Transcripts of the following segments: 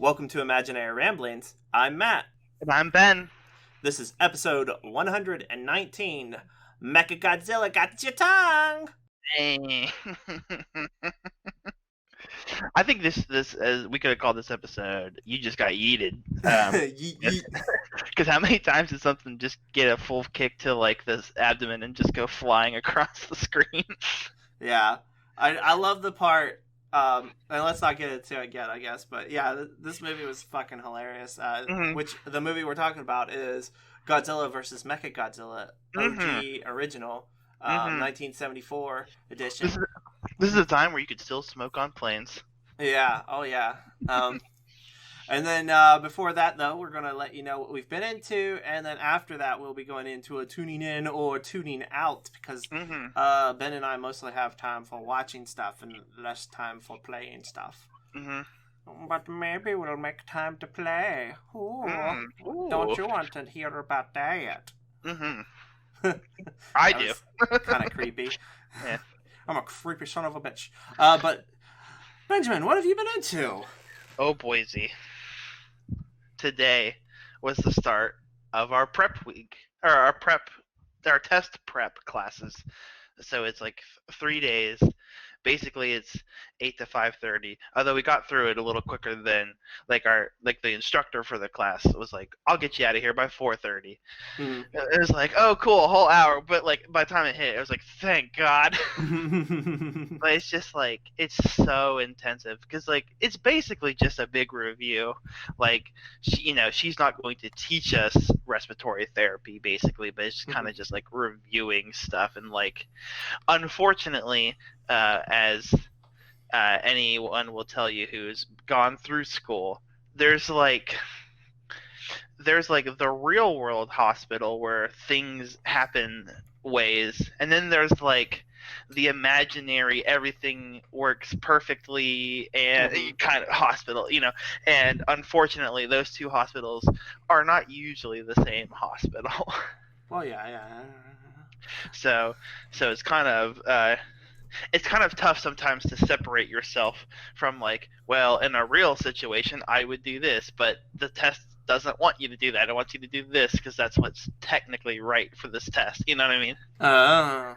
Welcome to Imaginary Ramblings. I'm Matt. And I'm Ben. This is episode 119. Mechagodzilla Gots Your Tongue! Hey. I think this we could have called this episode "You Just Got Yeeted." Yeet, yeet. Because how many times did something just get a full kick to like this abdomen and just go flying across the screen? Yeah. I love the part, and let's not get into it yet, I guess, but yeah, this movie was fucking hilarious. Which the movie we're talking about is Godzilla vs Mechagodzilla, OG original, 1974 edition. This is a time where you could still smoke on planes. Yeah. Oh yeah. And then before that, though, we're going to let you know what we've been into. And then after that, we'll be going into a tuning in or tuning out. Because Ben and I mostly have time for watching stuff and less time for playing stuff. But maybe we'll make time to play. Ooh. Don't you want to hear about that? I do. Kind of creepy. Yeah. I'm a creepy son of a bitch. But Benjamin, what have you been into? Oh, boysy. Today was the start of our prep week, or our test prep classes. So it's like 3 days. Basically, it's 8 to 5:30. Although we got through it a little quicker than the instructor for the class was like, "I'll get you out of here by 4:30." It was like, "Oh, cool, a whole hour." But like by the time it hit, I was like, "Thank God." But it's just like it's so intensive because like it's basically just a big review. Like she's not going to teach us respiratory therapy basically, but it's kind of just like reviewing stuff and like unfortunately. As anyone will tell you who's gone through school, there's like the real world hospital where things happen ways, and then there's like the imaginary everything works perfectly and kind of hospital, and unfortunately those two hospitals are not usually the same hospital. Well, yeah. So it's kind of tough sometimes to separate yourself from like, well, in a real situation, I would do this, but the test doesn't want you to do that. It wants you to do this because that's what's technically right for this test. You know what I mean? Oh,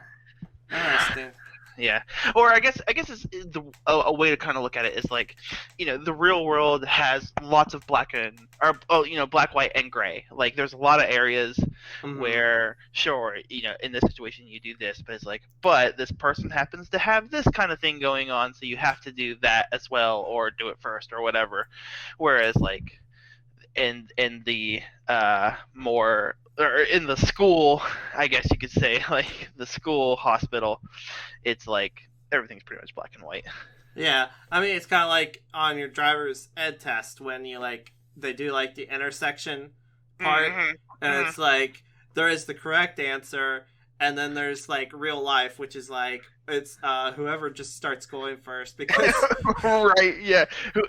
interesting. Yeah. Or I guess it's a way to kind of look at it is like, the real world has lots of black, white, and gray. Like there's a lot of areas where, sure, in this situation you do this, but it's like, but this person happens to have this kind of thing going on, so you have to do that as well, or do it first, or whatever. Whereas like, in the more, or in the school, I guess you could say, like the school hospital, it's like everything's pretty much black and white. Yeah, I mean it's kind of like on your driver's ed test when you they do like the intersection part, and it's like there is the correct answer, and then there's like real life, which is like it's whoever just starts going first because right, yeah,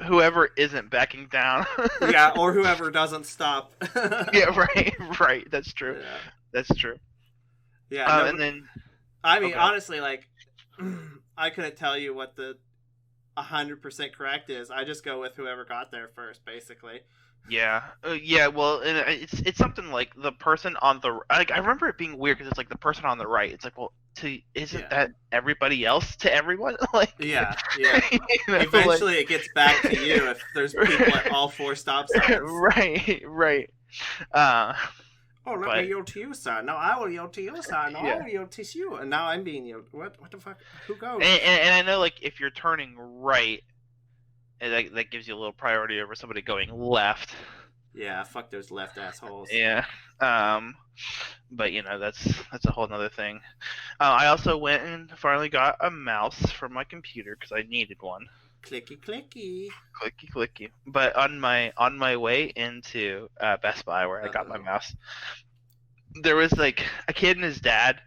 whoever isn't backing down. Yeah, or whoever doesn't stop. Yeah, right, that's true. Yeah. That's true. Yeah, and then I mean honestly, like I couldn't tell you what the 100% correct is. I just go with whoever got there first, basically. Yeah, well, and it's something like the person on the, like, I remember it being weird because it's like the person on the right. It's like, well, isn't that everybody else to everyone? Like, yeah. Eventually, it gets back to you if there's people at all four stop signs. Right. Oh, let me yell to you, sir. No, I will yell to you, sir. No, I will yell to you. And now I'm being yelled. What the fuck? Who goes? And I know, like, if you're turning right, that gives you a little priority over somebody going left. Yeah, fuck those left assholes. Yeah. But that's a whole nother thing. I also went and finally got a mouse for my computer because I needed one. Clicky. But on my way into Best Buy where I got my mouse, there was like a kid and his dad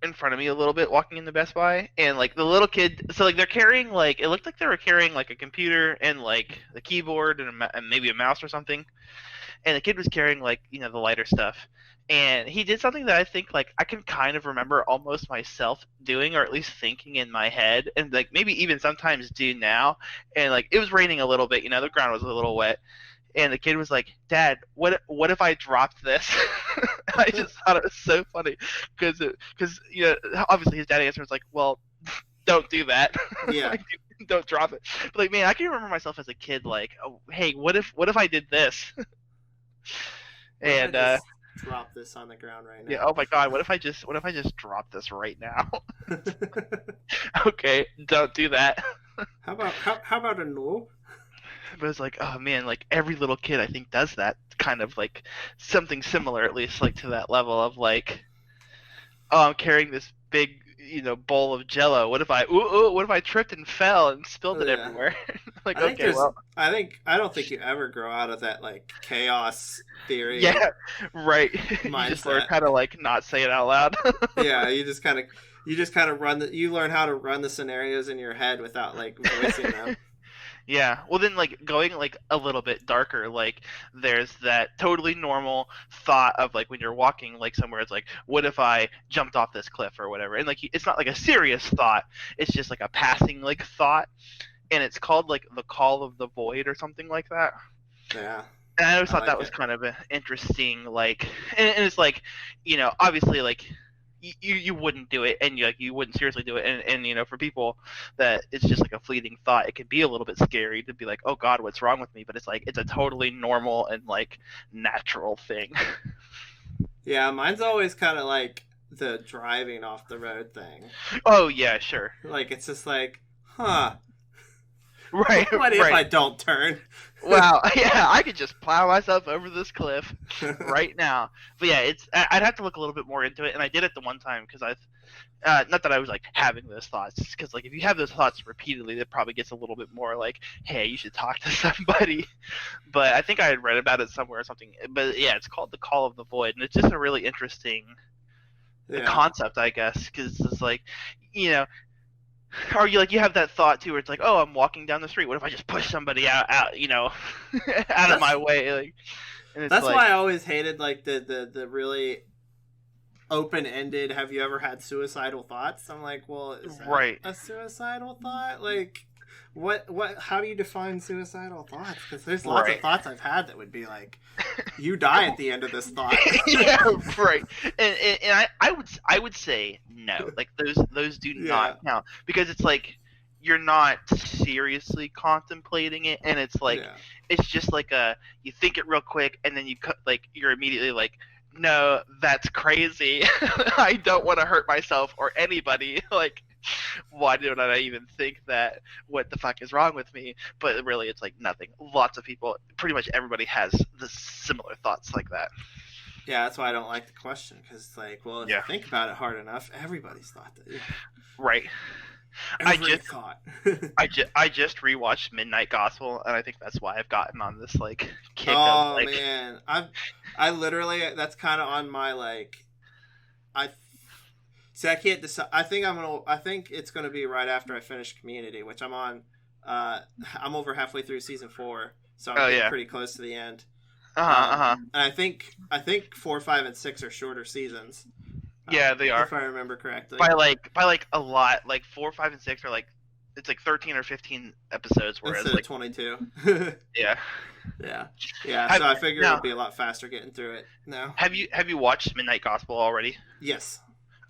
in front of me a little bit walking into Best Buy, and like the little kid, so like they're carrying like it looked like they were carrying like a computer and like the keyboard and maybe a mouse or something, and the kid was carrying like the lighter stuff, and he did something that I think like I can kind of remember almost myself doing, or at least thinking in my head, and like maybe even sometimes do now, and like it was raining a little bit, the ground was a little wet. And the kid was like, "Dad, what if I dropped this?" I just thought it was so funny because obviously his dad answer was like, "Well, don't do that. Yeah. Like, don't drop it." But like, man, I can remember myself as a kid like, "Oh, hey, what if I did this?" And drop this on the ground right now. yeah, oh my God, what if I just drop this right now? Okay, don't do that. How about a no? But it's like, oh man, like every little kid I think does that kind of like something similar, at least like to that level of like, oh, I'm carrying this big bowl of Jello. What if I tripped and fell and spilled it everywhere? Like, okay, well, I don't think you ever grow out of that like chaos theory. Yeah, right. You just learn how to like not say it out loud. Yeah, you just kind of you learn how to run the scenarios in your head without like voicing them. Yeah, well then like going like a little bit darker, like there's that totally normal thought of like when you're walking like somewhere, it's like, what if I jumped off this cliff or whatever, and like it's not like a serious thought, it's just like a passing like thought, and it's called like the call of the void or something like that. Yeah. And I always thought that was kind of an interesting like, and it's like, obviously like you wouldn't do it, and you wouldn't seriously do it, and for people that it's just like a fleeting thought, it can be a little bit scary to be like, oh God, what's wrong with me? But it's like it's a totally normal and like natural thing. Yeah, mine's always kind of like the driving off the road thing. Oh yeah, sure. Like it's just like, huh. Right. What if I don't turn? Wow. Yeah, I could just plow myself over this cliff right now. But yeah, I'd have to look a little bit more into it, and I did it the one time because not that I was like having those thoughts, because like if you have those thoughts repeatedly, it probably gets a little bit more like, hey, you should talk to somebody. But I think I had read about it somewhere or something. But yeah, it's called the Call of the Void, and it's just a really interesting concept, I guess, because it's like, or you have that thought too, where it's like, oh, I'm walking down the street. What if I just push somebody out out of my way? Like, that's why I always hated like the really open-ended. Have you ever had suicidal thoughts? I'm like, well, is that a suicidal thought? Like, what? How do you define suicidal thoughts? Because there's lots of thoughts I've had that would be like, you die at the end of this thought. Yeah, right. And I would say no. Like those do not count, because it's like you're not seriously contemplating it, and it's like it's just like you think it real quick, and then you're immediately like, no, that's crazy. I don't want to hurt myself or anybody. Like, why don't I even think that? What the fuck is wrong with me? But really, it's like nothing. Lots of people, pretty much everybody has the similar thoughts like that. Yeah, that's why I don't like the question, because it's like, well, if you think about it hard enough, everybody's thought that. Right. I just rewatched Midnight Gospel, and I think that's why I've gotten on this like kick. Oh man, I literally, that's kind of on my like, I can't decide. I think it's gonna be right after I finish Community, which I'm on. I'm over halfway through season 4, so I'm getting pretty close to the end. And I think 4, 5, and 6 are shorter seasons. Yeah, they are. If I remember correctly. By like a lot. Like 4, 5, and 6 are like, it's like 13 or 15 episodes, whereas instead like of 22. Yeah. So I figured it'd be a lot faster getting through it now. Have you watched Midnight Gospel already? Yes.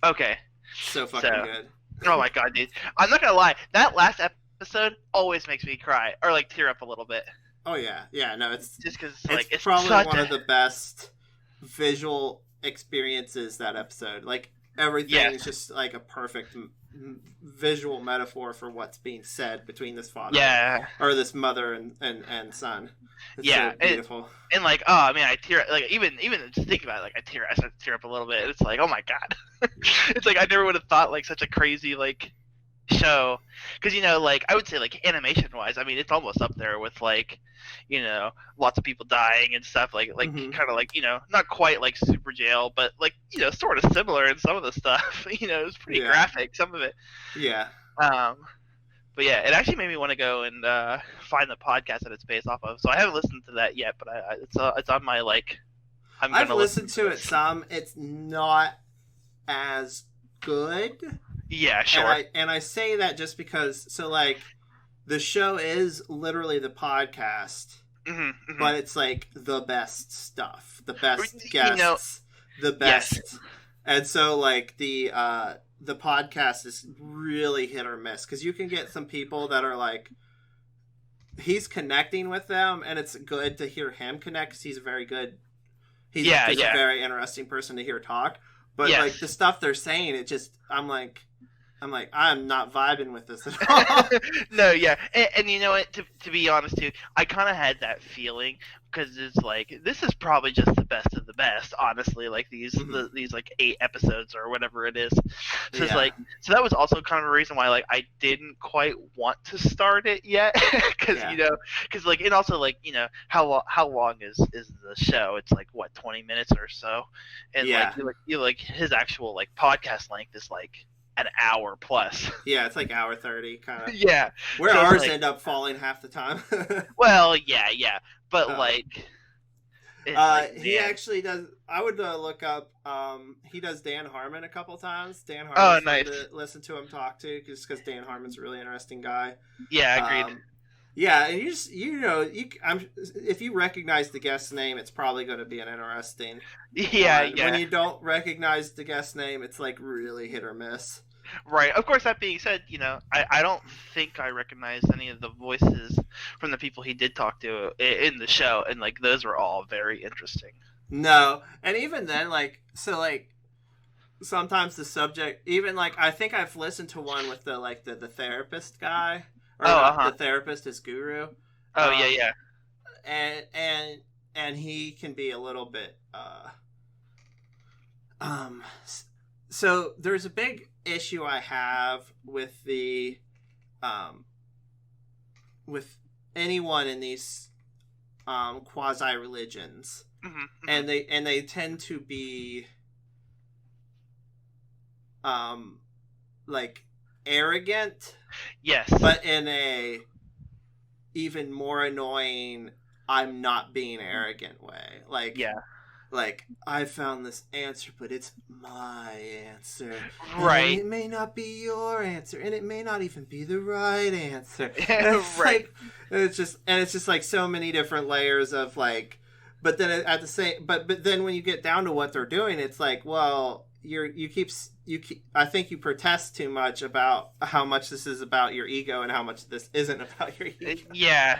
Okay. So fucking good. Oh my God, dude! I'm not gonna lie. That last episode always makes me cry or like tear up a little bit. Oh yeah. No, it's just because it's probably one of the best visual experiences, that episode. Like everything is just like a perfect visual metaphor for what's being said between this father or this mother and son. It's so beautiful. And like, oh man, I tear, like even just thinking about it, like I start to tear up a little bit. It's like, oh my God. It's like I never would have thought like such a crazy like show, because like I would say like animation wise, I mean it's almost up there with like lots of people dying and stuff like kind of like not quite like Super Jail, but like sort of similar in some of the stuff. It was pretty graphic, some of it. Yeah. But yeah, it actually made me want to go and find the podcast that it's based off of. So I haven't listened to that yet, but it's on my like. I've listened to it some. It's not as good. Yeah, sure. And I say that just because, so like, the show is literally the podcast, but it's like the best stuff, the best guests, the best, yes. And so like the podcast is really hit or miss because you can get some people that are like, he's connecting with them, and it's good to hear him connect because he's a very good, he's a very interesting person to hear talk. But like the stuff they're saying, it just I'm like I'm not vibing with this at all. No, yeah, and you know what? To be honest, too, I kind of had that feeling because it's like this is probably just the best of the best. Honestly, like these like 8 episodes or whatever it is. So it's like that was also kind of a reason why like I didn't quite want to start it yet because because like and also like how long is the show? It's like what 20 minutes or so, and like his actual like podcast length is like an hour plus. Yeah, it's like hour 30 kind of. Yeah. Where so ours like, end up falling half the time. Well, yeah. But like he actually does I would look up he does Dan Harmon a couple times. Dan Harmon's nice to listen to him talk to just because Dan Harmon's a really interesting guy. Yeah, agreed. Yeah, and you just if you recognize the guest's name, it's probably going to be an interesting. Yeah. When you don't recognize the guest's name, it's like really hit or miss. Right. Of course, that being said, I don't think I recognized any of the voices from the people he did talk to in the show, and like those were all very interesting. No, and even then, like sometimes the subject, even like I think I've listened to one with the therapist guy. Or the therapist is Guru. Oh yeah. And he can be a little bit so there's a big issue I have with the with anyone in these quasi religions. And they tend to be like arrogant. Yes. But in a even more annoying I'm not being arrogant way. Like I found this answer, but it's my answer. Right. And it may not be your answer, and it may not even be the right answer. Right. It's just like so many different layers of like, but then at the same, but then when you get down to what they're doing, it's like, well, you keep I think you protest too much about how much this is about your ego and how much this isn't about your ego. Yeah.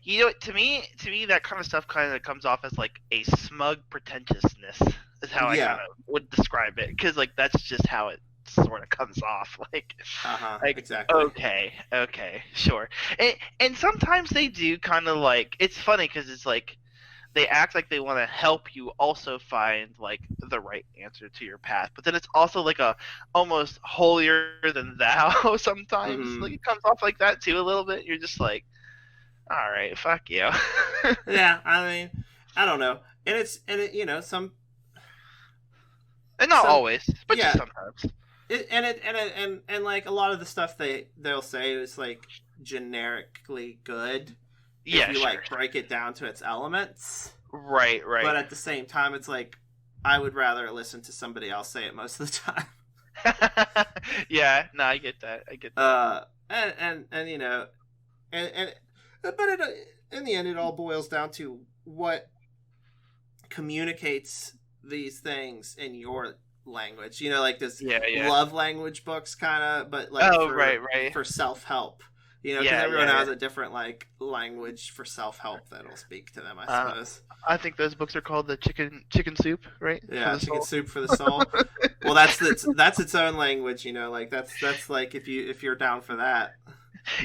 To me that kind of stuff kind of comes off as like a smug pretentiousness is how I kind of would describe it, because like that's just how it sort of comes off like exactly. Okay, sure. And sometimes they do kind of like, it's funny because it's like they act like they want to help you also find like the right answer to your path, but then it's also like a almost holier than thou sometimes. Like it comes off like that too a little bit. You're just like, all right, fuck you. Yeah, I mean, I don't know, and some, and not always, but just sometimes. And like a lot of the stuff they'll say is like generically good. If you like break it down to its elements. Right. But at the same time, it's like I would rather listen to somebody else say it most of the time. Yeah, no, I get that. And but in the end, it all boils down to what communicates these things in your language. Like this love language books kind of, but like for self-help. Because everyone has a different like language for self-help that'll speak to them, I suppose. I think those books are called the chicken soup, right? Yeah, chicken soup for the soul. Well, that's its own language, like that's like if you're down for that.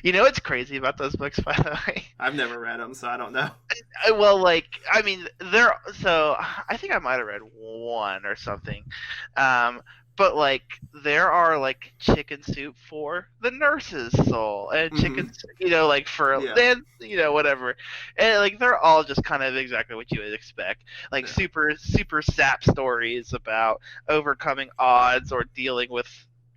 What's crazy about those books, by the way? I've never read them, so I don't know. Well, like, I mean, I think I might have read one or something. but like there are like chicken soup for the nurse's soul, and chicken, like for then whatever, and like they're all just kind of exactly what you would expect, like super sap stories about overcoming odds or dealing with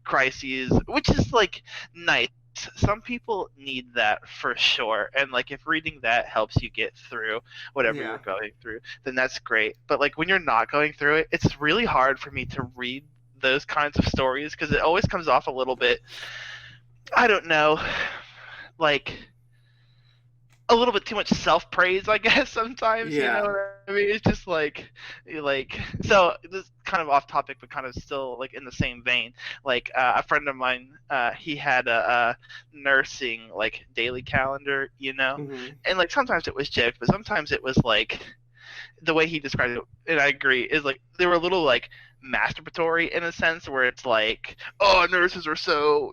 crises, which is like nice. Some people need that for sure, and like if reading that helps you get through whatever you're going through, then that's great. But like when you're not going through it, it's really hard for me to read those kinds of stories because it always comes off a little bit, I don't know, like a little bit too much self-praise, I guess, sometimes. You know what I mean? It's just like so this is kind of off topic but kind of still like in the same vein. Like a friend of mine, he had a nursing like daily calendar, and like sometimes it was jokes, but sometimes it was like the way he described it, and I agree, is like they were a little like masturbatory in a sense where it's like, oh, nurses are so,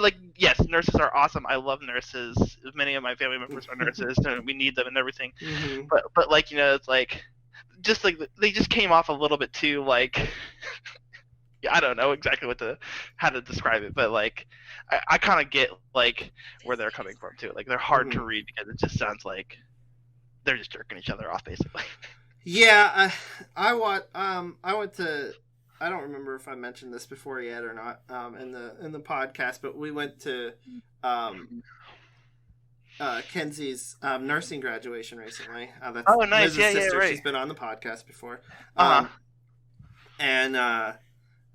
like, yes, nurses are awesome. I love nurses. Many of my family members are nurses, and we need them and everything. But like, it's like, just like they just came off a little bit too like, I don't know exactly how to describe it, but like, I kind of get like where they're coming from too. Like they're hard to read because it just sounds like they're just jerking each other off basically. Yeah, I went to, I don't remember if I mentioned this before yet or not in the podcast, but we went to Kenzie's nursing graduation recently. That's nice. Liz's sister. Right. She's been on the podcast before. And I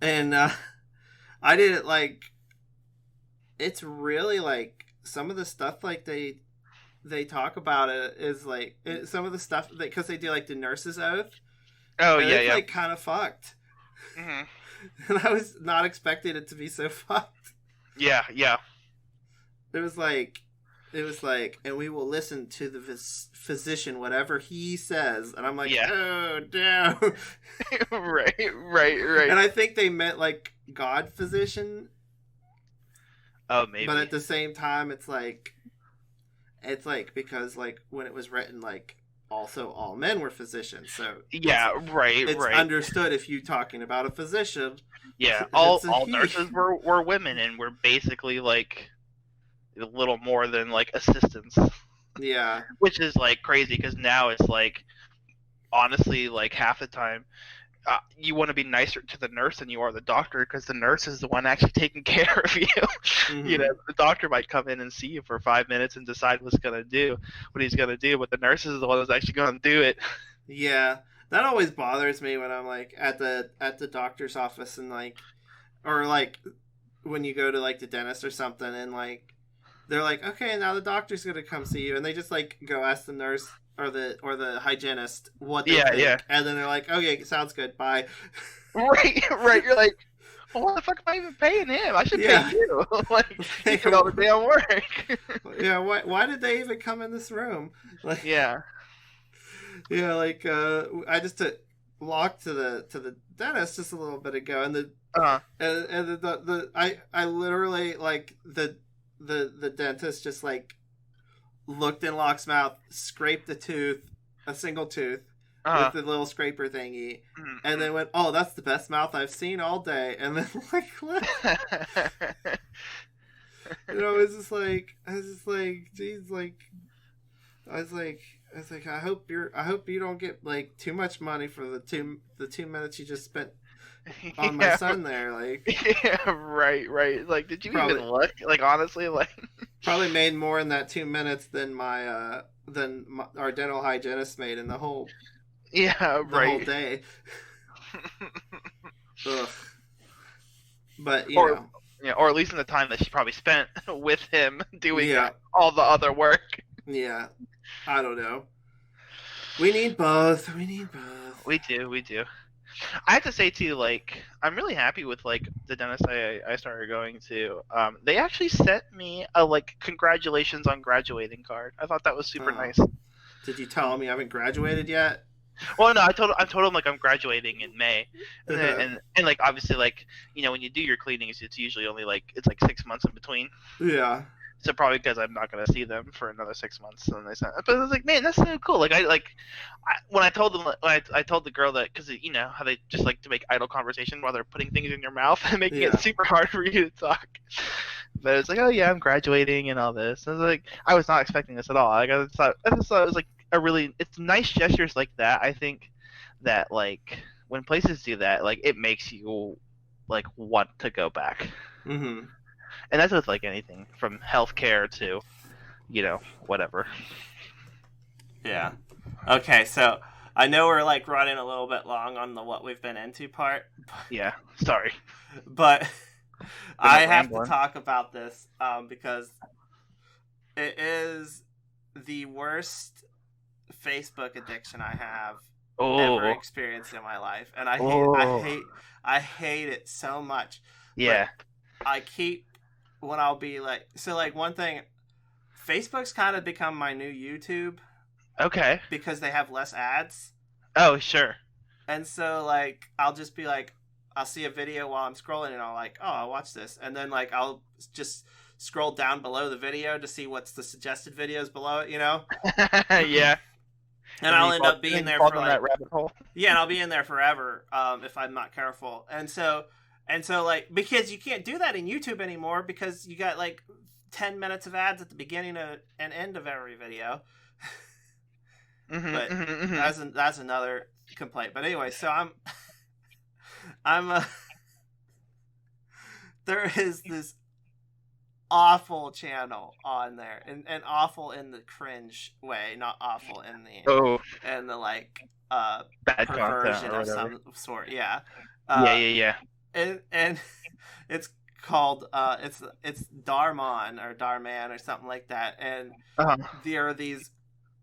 did it like, it's really like some of the stuff like they talk about it is like some of the stuff because they do like the nurse's oath. It's like kind of fucked. And I was not expecting it to be so fucked. Yeah. It was like, and we will listen to the physician whatever he says, and I'm like, oh no. right. And I think they meant like God physician. Oh, maybe. But at the same time, it's like because like when it was written, like also all men were physicians, so it's understood if you're talking about a physician. Yeah, all nurses were women, and were basically like a little more than like assistants. Yeah, which is like crazy because now it's like honestly like half the time. You want to be nicer to the nurse than you are the doctor because the nurse is the one actually taking care of you. The doctor might come in and see you for 5 minutes and decide what he's gonna do, but the nurse is the one that's actually gonna do it. Yeah, that always bothers me when I'm like at the doctor's office and like, or like when you go to like the dentist or something and like they're like, okay, now the doctor's gonna come see you, and they just like go ask the nurse or the hygienist what they think. And then they're like, okay, sounds good, bye. Right. You're like, well, what the fuck am I even paying him? I should pay you. Like, you did all the damn work. Yeah, why did they even come in this room? Like, like I just walked to the dentist just a little bit ago, and the I literally like the dentist just like looked in Locke's mouth, scraped a single tooth with the little scraper thingy, and then went, "Oh, that's the best mouth I've seen all day." And then like, what? I was just like, geez, like, I was like, I hope you don't get like too much money for the 2 minutes you just spent on my son there, like. Yeah, right. Like, did you even look? Like, honestly, like. Probably made more in that 2 minutes than our dental hygienist made in the whole. Whole day. Ugh. But or at least in the time that she probably spent with him doing all the other work. Yeah, I don't know. We need both. We do. I have to say too, like, I'm really happy with like the dentist I started going to. They actually sent me a like congratulations on graduating card. I thought that was super nice. Did you tell him you haven't graduated yet? Well, no, I told him like I'm graduating in May, and like obviously like when you do your cleanings, it's usually only like it's like 6 months in between. Yeah. So probably because I'm not gonna see them for another 6 months, and they said, but I was like, man, that's so cool. Like when I told them, I told the girl that, because you know how they just like to make idle conversation while they're putting things in your mouth and making it super hard for you to talk. But it's like, oh yeah, I'm graduating and all this. And I was like, I was not expecting this at all. Like I just thought it was like it's nice gestures like that. I think that like when places do that, like it makes you like want to go back. Mm-hmm. And that's with like anything from healthcare to, you know, whatever. Yeah. Okay, so I know we're like running a little bit long on the what we've been into part. Yeah, sorry. But I have to talk about this because it is the worst Facebook addiction I have ever experienced in my life, and I hate it so much. Yeah. But I keep when I'll be like, so like one thing, Facebook's kind of become my new YouTube. Okay. Because they have less ads. Oh, sure. And so like I'll just be like, I'll see a video while I'm scrolling and I'll like, oh, I'll watch this. And then like I'll just scroll down below the video to see what's the suggested videos below it, you know? Yeah. And I'll end up being there for like, that rabbit hole. Yeah, and I'll be in there forever if I'm not careful. And so like, because you can't do that in YouTube anymore because you got like 10 minutes of ads at the beginning and end of every video. But that's another complaint. But anyway, so I'm there is this awful channel on there, and awful in the cringe way, not awful in the like bad perversion of some sort. Yeah. Yeah. And it's called it's Darman or Darman or something like that, and there are these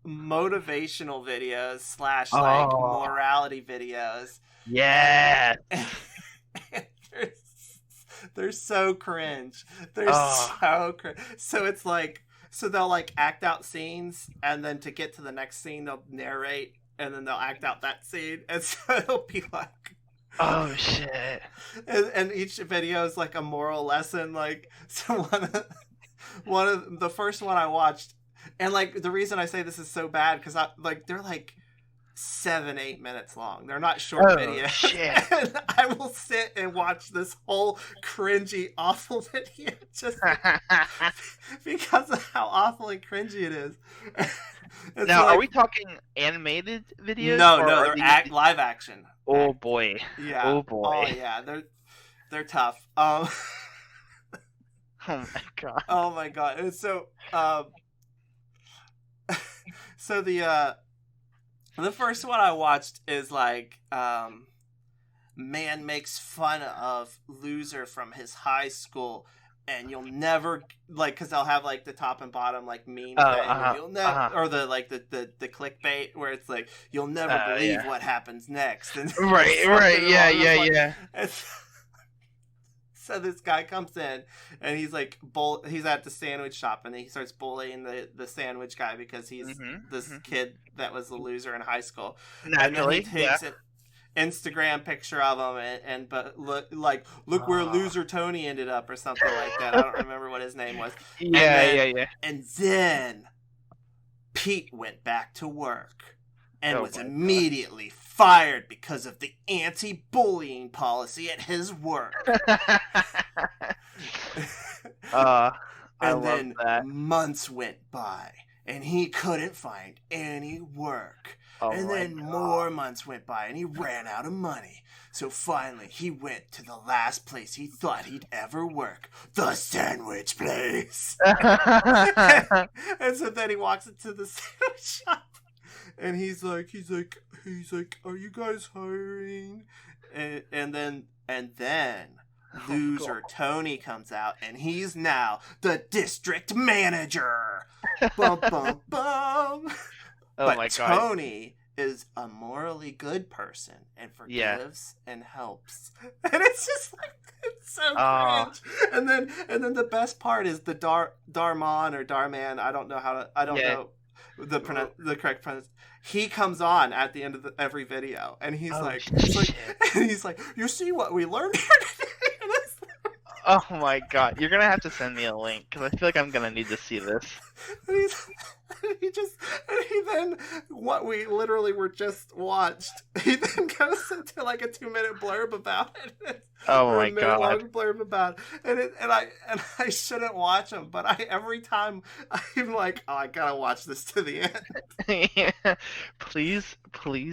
motivational videos / like morality videos. Yeah. They're so cringe. They're so cringe. So it's like, so they'll like act out scenes, and then to get to the next scene they'll narrate, and then they'll act out that scene, and so it'll be like, oh shit. And each video is like a moral lesson. Like, so one of the first one I watched, and like the reason I say this is so bad because they're like 7-8 minutes long. They're not short videos. Shit. And I will sit and watch this whole cringy, awful video just because of how awful and cringy it is. Now, are we talking animated videos? No, they're live action. Oh boy. Yeah. Oh boy. Oh yeah. They're tough. Oh my god. Oh my god. And so so the first one I watched is like man makes fun of loser from his high school, and you'll never like, because they'll have like the top and bottom like meme thing. You'll never or the like the clickbait where it's like you'll never believe what happens next. And right. Yeah. So this guy comes in and he's like he's at the sandwich shop, and he starts bullying the sandwich guy because he's this kid that was a loser in high school. Naturally, and then he takes an Instagram picture of him but look where loser Tony ended up or something like that. I don't remember what his name was. Yeah. And then Pete went back to work and was immediately fired because of the anti-bullying policy at his work. And then months went by, and he couldn't find any work. And then more months went by, and he ran out of money. So finally, he went to the last place he thought he'd ever work, the sandwich place. And so then he walks into the sandwich shop. And he's like, are you guys hiring? And then loser Tony comes out, and he's now the district manager. Bum bum bum. But my God. Tony is a morally good person and forgives and helps. And it's just like, it's so cringe. And then the best part is the Darman or Darman. I don't know the correct pronunciation. He comes on at the end of every video, and he's like, you see what we learned here today? Oh my god, you're gonna have to send me a link because I feel like I'm gonna need to see this. And he then what we literally were just watched. He then goes into like a 2-minute blurb about it, Oh or a my minute god. long blurb about it, and I shouldn't watch them, but every time I'm like, oh, I gotta watch this to the end. Please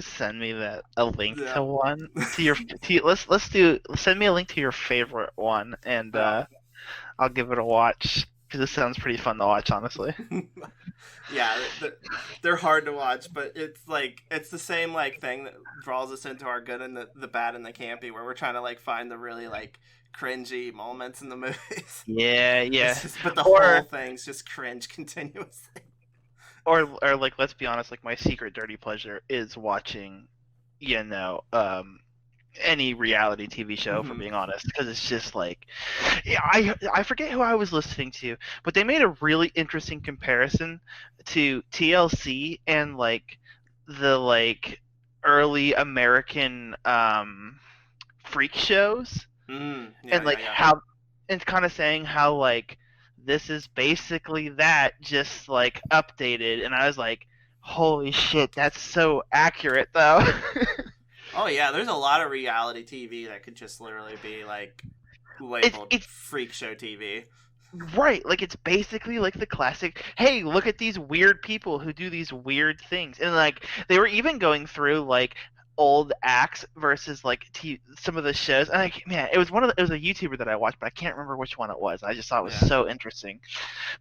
send me a link Yeah. to one to your send me a link to your favorite one and I'll give it a watch because it sounds pretty fun to watch, honestly. Yeah, they're hard to watch, but it's the same like thing that draws us into our good and the bad and the campy, where we're trying to like find the really like cringy moments in the movies. Yeah. But the whole thing's just cringe continuously. Or like, let's be honest, like my secret dirty pleasure is watching, any reality TV show, for being honest, because it's just like, yeah, I forget who I was listening to, but they made a really interesting comparison to TLC and like the like early American freak shows, and like how, and kind of saying how like this is basically that, just like updated, and I was like, holy shit, that's so accurate though. Oh yeah, there's a lot of reality TV that could just literally be like labeled it's freak show TV. Right, like it's basically like the classic, hey, look at these weird people who do these weird things. And like they were even going through like old acts versus like some of the shows. And like, man, it was it was a YouTuber that I watched, but I can't remember which one it was. I just thought it was so interesting.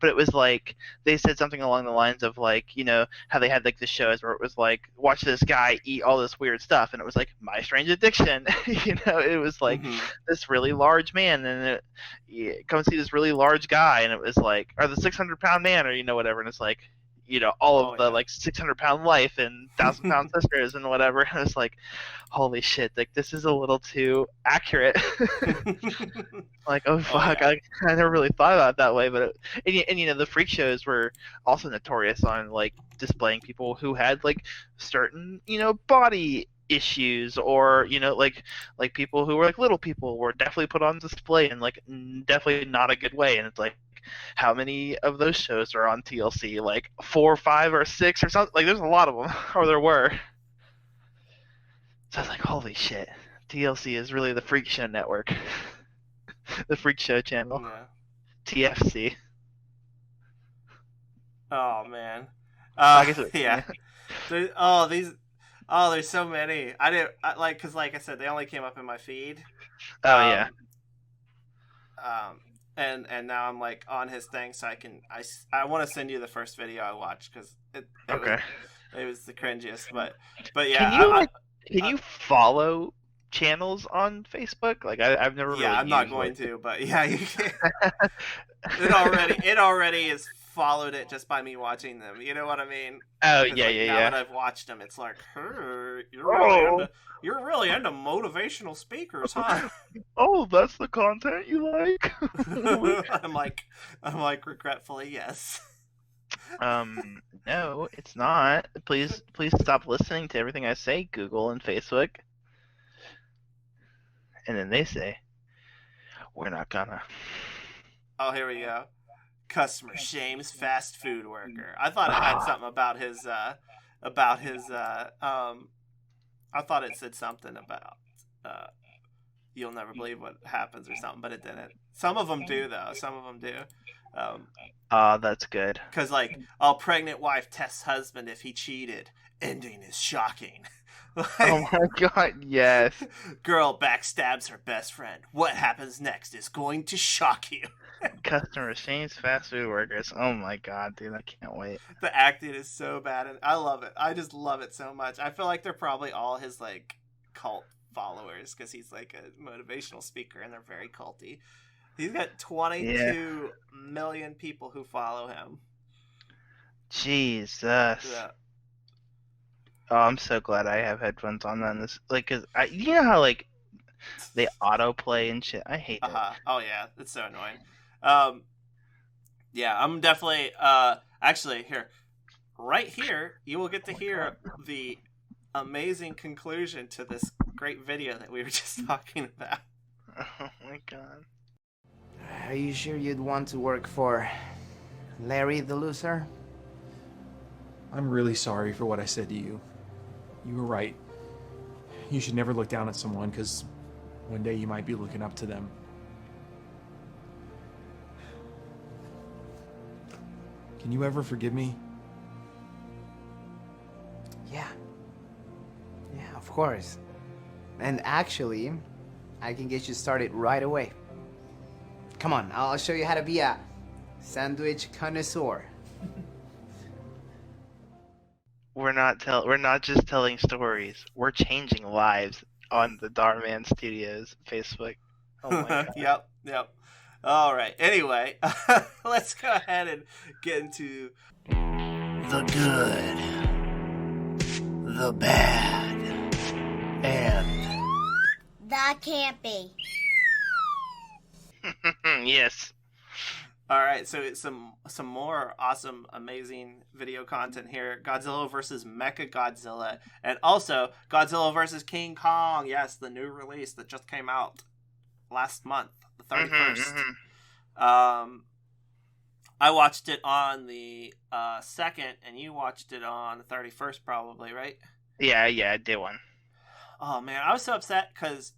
But it was like they said something along the lines of like, how they had like the shows where it was like, watch this guy eat all this weird stuff, and it was like My Strange Addiction. It was like this really large man, and come see this really large guy, and it was like, or the 600-pound man, or whatever, and it's like, all of the like 600-pound life and 1,000-pound sisters and whatever. And it's like, holy shit, like this is a little too accurate. Like, oh fuck, I never really thought about it that way. But the freak shows were also notorious on like displaying people who had like certain body issues, or like people who were like little people were definitely put on display in like definitely not a good way. And it's like, how many of those shows are on TLC? Like 4 or 5 or 6 or something. Like there's a lot of them, or there were. So I was like, holy shit, TLC is really the freak show network. The freak show channel. Yeah. TFC. Oh man. I guess yeah. There's so many. Because like I said, they only came up in my feed. Oh yeah. And now I'm like on his thing, so I want to send you the first video I watched, because it was the cringiest, but yeah. Can you follow channels on Facebook? Like I've never. Yeah, really I'm not going to, but yeah, you can. It already is followed it just by me watching them. You know what I mean? Oh yeah. Now that I've watched them, it's like, you're really into motivational speakers, huh? Oh, that's the content you like? I'm like regretfully, yes. No, it's not. Please stop listening to everything I say, Google and Facebook. And then they say, we're not gonna. Oh, here we go. Customer shames fast food worker. I thought it had something about his I thought it said something about you'll never believe what happens or something, but it didn't. Some of them do though. Some of them do. That's good. Because like, pregnant wife tests husband if he cheated. Ending is shocking. Oh my god, yes. Girl backstabs her best friend. What happens next is going to shock you. Customer shames fast food workers. Oh my god, dude, I can't wait. The acting is so bad, and I love it. I just love it so much. I feel like they're probably all his like cult followers, because he's like a motivational speaker, and they're very culty. He's got 22 million people who follow him. Jesus. Yeah. Oh, I'm so glad I have headphones on then. This, like, cause you know how like they autoplay and shit. I hate that. Oh yeah, it's so annoying. Yeah, I'm definitely actually right here. You will get to hear the amazing conclusion to this great video that we were just talking about. Oh my god. Are you sure you'd want to work for Larry the Loser? I'm really sorry for what I said to you. You were right. You should never look down at someone, because one day you might be looking up to them. Can you ever forgive me? Yeah. Yeah, of course. And actually, I can get you started right away. Come on, I'll show you how to be a sandwich connoisseur. We're not just telling stories. We're changing lives on the Darman Studios Facebook. Oh my god. Yep. All right. Anyway, let's go ahead and get into the good, the bad, and the Campy. Yes. All right, so it's some more awesome, amazing video content here. Godzilla vs Mechagodzilla, and also Godzilla vs King Kong. Yes, the new release that just came out last month, the 31st. I watched it on the 2nd, and you watched it on the 31st, probably, right? Yeah, I did one. Oh man, I was so upset because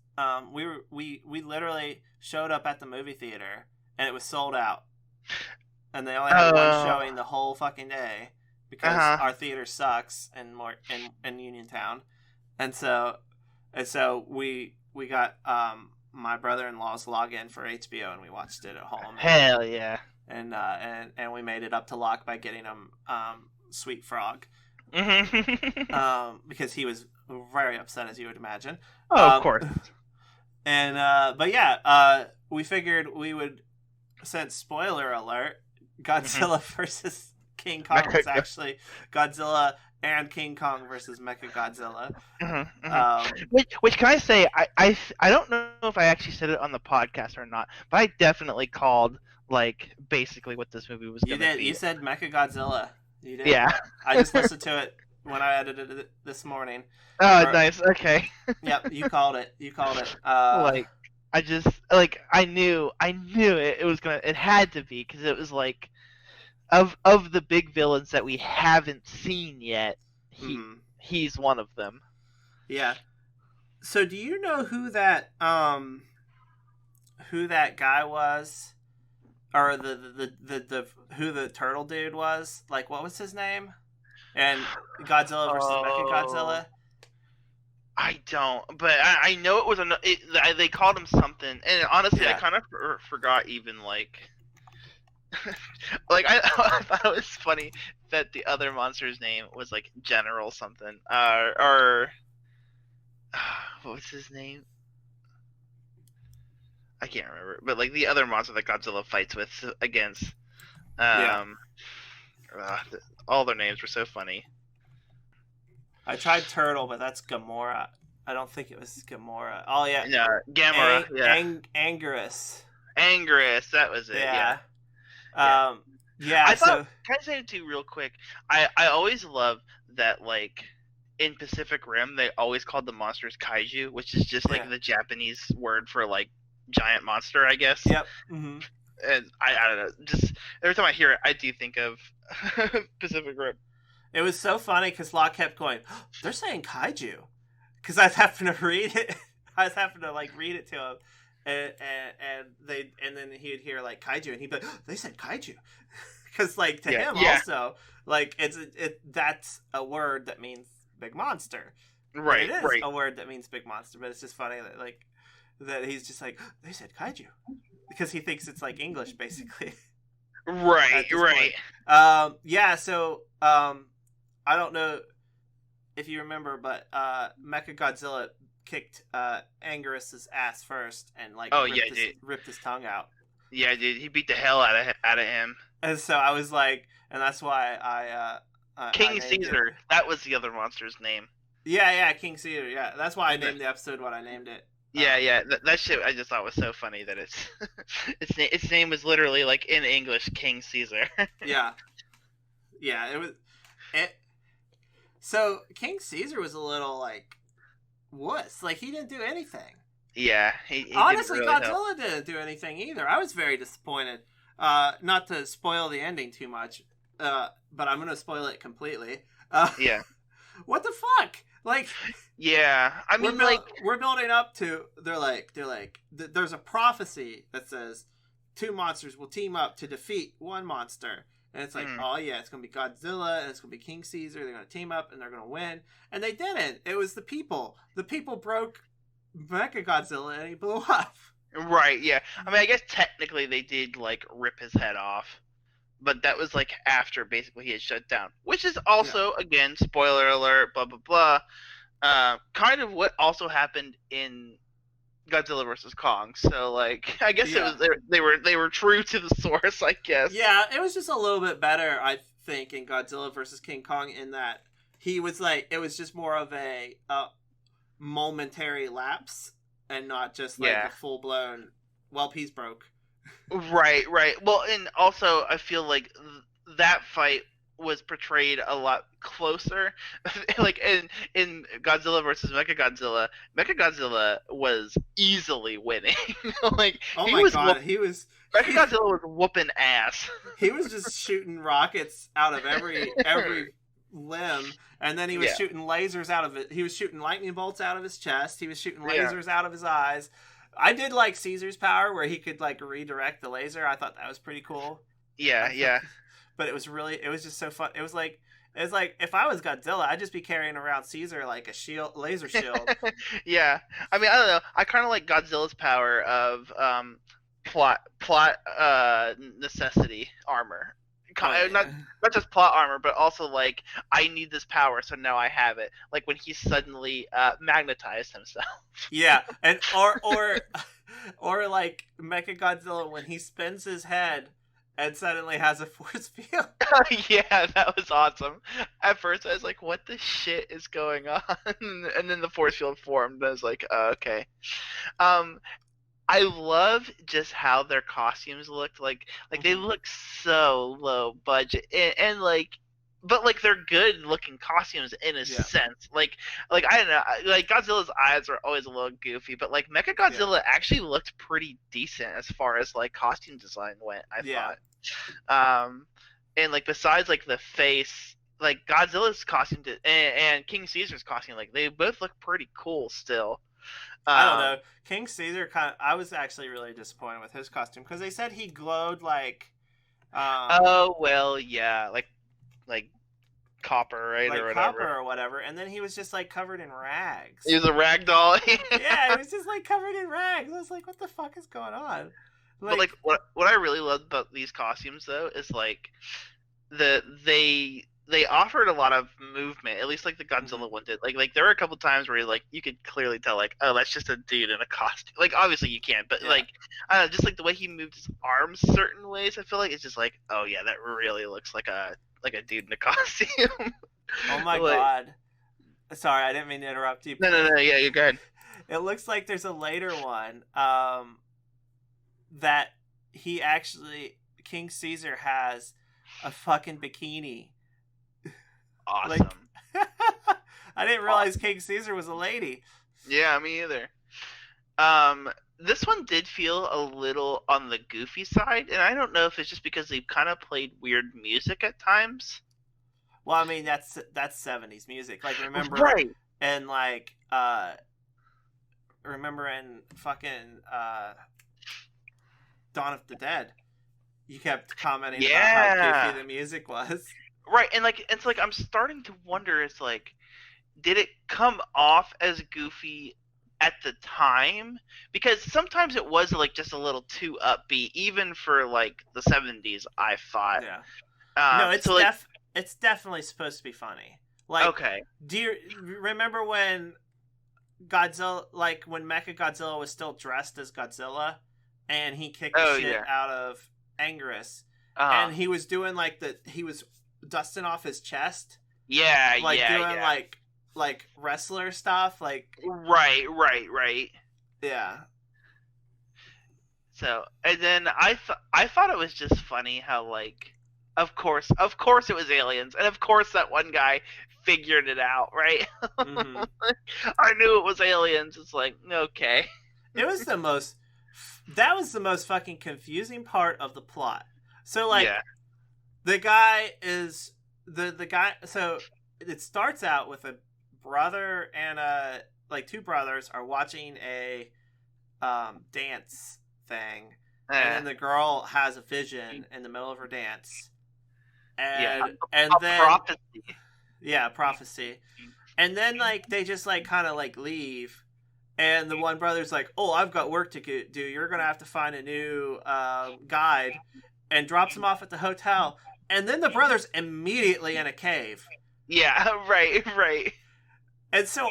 we literally showed up at the movie theater and it was sold out. And they only had one showing the whole fucking day because our theater sucks in Uniontown, and so we got my brother-in-law's login for HBO and we watched it at home. Hell yeah! And we made it up to Locke by getting him Sweet Frog, because he was very upset, as you would imagine. Oh, of course. And but yeah, we figured we would. Since spoiler alert, Godzilla versus King Kong was actually Godzilla and King Kong versus Mechagodzilla. Which can I say, I don't know if I actually said it on the podcast or not, but I definitely called like basically what this movie was going to be. You said Mechagodzilla. You did. Yeah. I just listened to it when I edited it this morning. Oh, nice. Okay. Yep, you called it. I just I knew it was gonna. It had to be, because it was like of the big villains that we haven't seen yet. He's one of them. Yeah. So do you know who that guy was, or the who the turtle dude was? Like, what was his name? And Godzilla versus Mechagodzilla. I don't, but I know it was they called him something, and honestly, I kind of forgot even like I thought it was funny that the other monster's name was like General something, or what was his name? I can't remember, but like the other monster that Godzilla fights with against, all their names were so funny. I tried Turtle, but that's Gamora. I don't think it was Gamora. Oh yeah, no, Gamora. Anguirus. Anguirus, that was it. Yeah. I thought. Can I say it too, real quick? I always love that, like in Pacific Rim, they always called the monsters kaiju, which is just like the Japanese word for like giant monster, I guess. Yep. Mm-hmm. And I don't know. Just every time I hear it, I do think of Pacific Rim. It was so funny because Locke kept going, oh, they're saying kaiju. Because I was having to read it. I was having to like read it to him. And then he would hear like kaiju and he'd be like, oh, they said kaiju. Because like to him also, like that's a word that means big monster. Right. It is a word that means big monster, but it's just funny that like that he's just like, oh, they said kaiju. Because he thinks it's like English basically. Right. So I don't know if you remember, but Mechagodzilla kicked Anguirus' ass first and like ripped his tongue out. Yeah, dude, he beat the hell out of him. And so I was like, and that's why I King Caesar. That was the other monster's name. Yeah, King Caesar. Yeah, that's why I named the episode what I named it. Yeah. That shit I just thought was so funny that its name was literally like in English King Caesar. Yeah, it was. So King Caesar was a little like wuss. Like he didn't do anything. Yeah, he Honestly, didn't really Godzilla help. didn't do anything either. I was very disappointed. Not to spoil the ending too much, but I'm gonna spoil it completely. Yeah. What the fuck? Like, Yeah. I mean, we're building up to. They're like, there's a prophecy that says two monsters will team up to defeat one monster. And it's like, oh yeah, it's gonna be Godzilla and it's gonna be King Caesar. They're gonna team up and they're gonna win. And they didn't. It was the people. The people broke Mechagodzilla and he blew up. right, yeah. I mean, I guess technically they did, like, rip his head off. But that was, like, after basically he had shut down. Which is also, again, spoiler alert, blah, blah, blah. Kind of what also happened in Godzilla vs Kong. So, like, I guess it was they were true to the source, I guess. Yeah, it was just a little bit better, I think, in Godzilla vs King Kong in that he was like, it was just more of a momentary lapse and not just like a full blown. Well, he's broke. Right. Well, and also I feel like that fight was portrayed a lot closer. Like in Godzilla versus Mechagodzilla, Mechagodzilla was easily winning. Like Mechagodzilla was whooping ass. He was just shooting rockets out of every limb, and then he was shooting lasers out of it. He was shooting lightning bolts out of his chest. He was shooting lasers out of his eyes. I did like Caesar's power where he could like redirect the laser. I thought that was pretty cool. Yeah. But it was just so fun. It was like if I was Godzilla, I'd just be carrying around Caesar like a shield, laser shield. Yeah. I mean, I don't know. I kind of like Godzilla's power of plot necessity armor. Not just plot armor, but also like I need this power, so now I have it. Like when he suddenly magnetized himself. Yeah, and or like Mechagodzilla when he spins his head and suddenly has a force field. Yeah, that was awesome. At first, I was like, "What the shit is going on?" And then the force field formed. And I was like, "Okay." I love just how their costumes looked. Like they look so low budget, and like, but like they're good looking costumes in a sense. Like I don't know. Like Godzilla's eyes are always a little goofy, but like Mechagodzilla actually looked pretty decent as far as like costume design went. I thought. And like besides like the face, like Godzilla's costume and King Caesar's costume, like they both look pretty cool still. I don't know. King Caesar I was actually really disappointed with his costume because they said he glowed like. Oh well, yeah, like copper, right, like or whatever. Copper or whatever, and then he was just like covered in rags. He was a rag doll. Yeah, he was just like covered in rags. I was like, what the fuck is going on? But like what I really love about these costumes though is like they offered a lot of movement, at least like the Godzilla one did. Like there were a couple times where like you could clearly tell like, oh, that's just a dude in a costume. Like obviously you can't, but like I don't know, just like the way he moved his arms certain ways, I feel like it's just like, oh yeah, that really looks like a dude in a costume. Oh my god. Sorry, I didn't mean to interrupt you. No, yeah, you're good. It looks like there's a later one that he actually King Caesar has a fucking bikini. Awesome. Like, I didn't realize King Caesar was a lady. Yeah, me either. This one did feel a little on the goofy side, and I don't know if it's just because they've kind of played weird music at times. Well, I mean that's 70s music. Like remember, right? And like remember in fucking Dawn of the Dead, you kept commenting about how goofy the music was. Right, and like it's like I'm starting to wonder. It's like, did it come off as goofy at the time? Because sometimes it was like just a little too upbeat, even for like the 70s. I thought. Yeah. No, it's it's definitely supposed to be funny. Like, okay. Do you remember when Godzilla, like when Mechagodzilla was still dressed as Godzilla, and he kicked the shit out of Anguirus, and he was doing like he was dusting off his chest, doing like wrestler stuff, like right. Yeah. So, and then I thought it was just funny how like, of course it was aliens, and of course that one guy figured it out, right? Mm-hmm. I knew it was aliens. It's like, okay. it was the most. That was the most fucking confusing part of the plot. So like, the guy is the guy. So it starts out with a brother and two brothers are watching a dance thing, and then the girl has a vision in the middle of her dance, and then prophecy. Yeah, prophecy. And then like they just like kind of like leave, and the one brother's like, "Oh, I've got work to do. You're gonna have to find a new guide," and drops him off at the hotel. And then the brother's immediately in a cave. Yeah, right. And so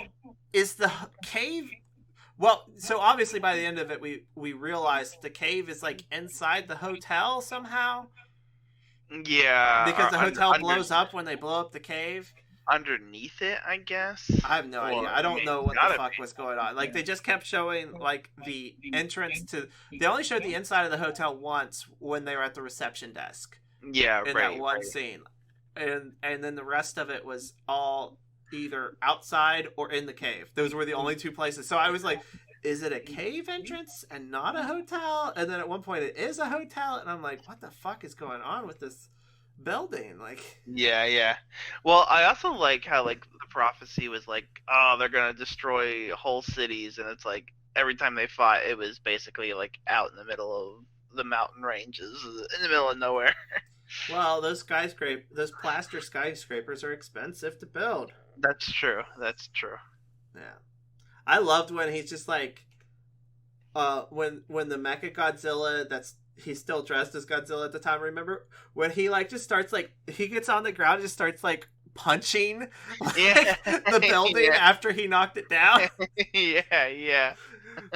is the cave. Well, so obviously by the end of it, we realized the cave is like inside the hotel somehow. Yeah, because the hotel blows up when they blow up the cave. Underneath it, I guess. I have no idea. I don't know what the fuck was going on. Like they just kept showing like the entrance to. They only showed the inside of the hotel once when they were at the reception desk. Yeah, in that one scene, and then the rest of it was all either outside or in the cave. Those were the only two places. So I was like, is it a cave entrance and not a hotel? And then at one point it is a hotel, and I'm like, what the fuck is going on with this building? Like, yeah. Well, I also like how like the prophecy was like, oh, they're gonna destroy whole cities, and it's like every time they fought, it was basically like out in the middle of the mountain ranges, in the middle of nowhere. Well, those plaster skyscrapers are expensive to build. That's true. Yeah. I loved when he's just like, when the Mechagodzilla, he's still dressed as Godzilla at the time, remember? When he like just starts like, he gets on the ground and just starts like punching the building after he knocked it down. Yeah.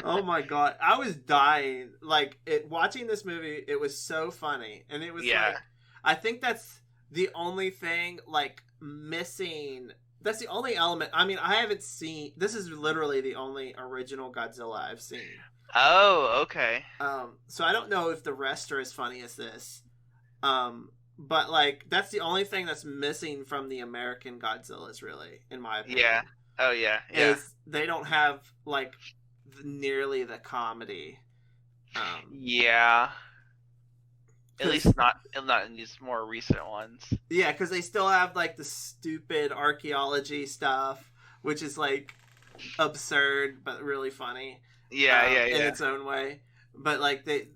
Oh my god. I was dying. Like, watching this movie, it was so funny. And it was like, I think that's the only thing like missing. That's the only element. I mean, I haven't seen. This is literally the only original Godzilla I've seen. Oh, okay. So I don't know if the rest are as funny as this. But like that's the only thing that's missing from the American Godzillas, really, in my opinion. Yeah. Oh yeah. Is they don't have like nearly the comedy. Yeah. At least not in these more recent ones. Yeah, because they still have like the stupid archaeology stuff, which is like absurd but really funny. Yeah. In its own way. But like they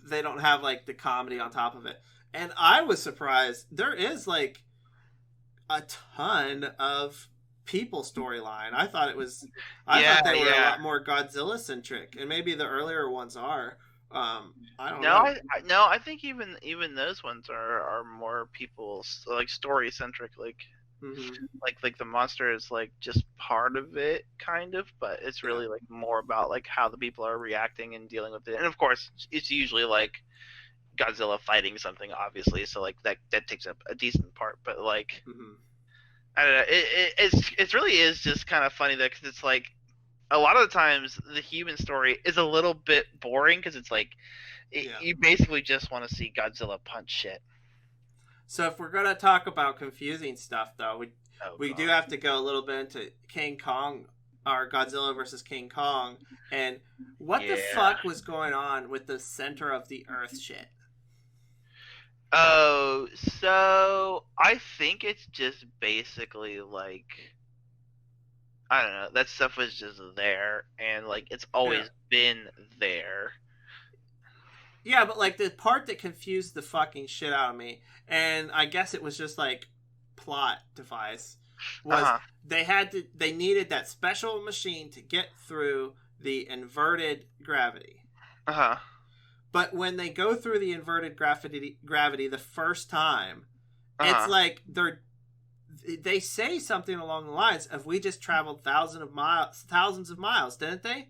don't have like the comedy on top of it. And I was surprised. There is like a ton of people storyline. I thought they were a lot more Godzilla centric, and maybe the earlier ones are. I don't know. I think even those ones are more people like story centric, like like the monster is like just part of it, kind of, but it's really like more about like how the people are reacting and dealing with it. And of course, it's usually like Godzilla fighting something, obviously, so like that takes up a decent part. But like, I don't know, it really is just kind of funny though, because it's like, a lot of the times the human story is a little bit boring because it's like you basically just want to see Godzilla punch shit. So if we're gonna talk about confusing stuff, though, we do have to go a little bit into King Kong, or Godzilla versus King Kong, and what the fuck was going on with the center of the Earth shit. Oh, so I think it's just basically like, I don't know, that stuff was just there, and like it's always been there. Yeah, but like the part that confused the fucking shit out of me, and I guess it was just like plot device, was they needed that special machine to get through the inverted gravity. But when they go through the inverted gravity the first time, it's like they say something along the lines of, we just traveled thousands of miles, didn't they?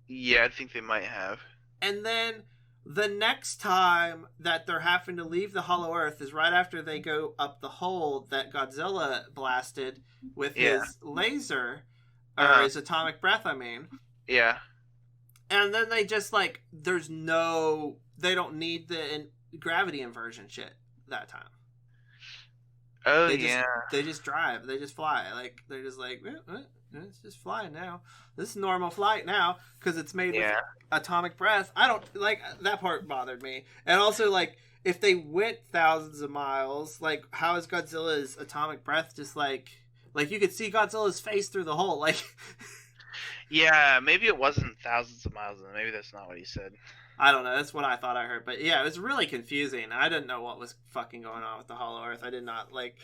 Yeah, I think they might have. And then the next time that they're having to leave the Hollow Earth is right after they go up the hole that Godzilla blasted with his laser, or his atomic breath, I mean. Yeah. And then they just like, they don't need the gravity inversion shit that time. Oh, They just drive. They just fly. Like, they're just like, It's just flying now. This is normal flight now because it's made with Yeah. atomic breath. I don't like that part bothered me. And also, like, if they went thousands of miles, like, how is Godzilla's atomic breath just like you could see Godzilla's face through the hole? Like, Yeah, maybe it wasn't thousands of miles, and maybe that's not what he said. I don't know. That's what I thought I heard. But yeah, it was really confusing. I didn't know what was fucking going on with the Hollow Earth. I did not like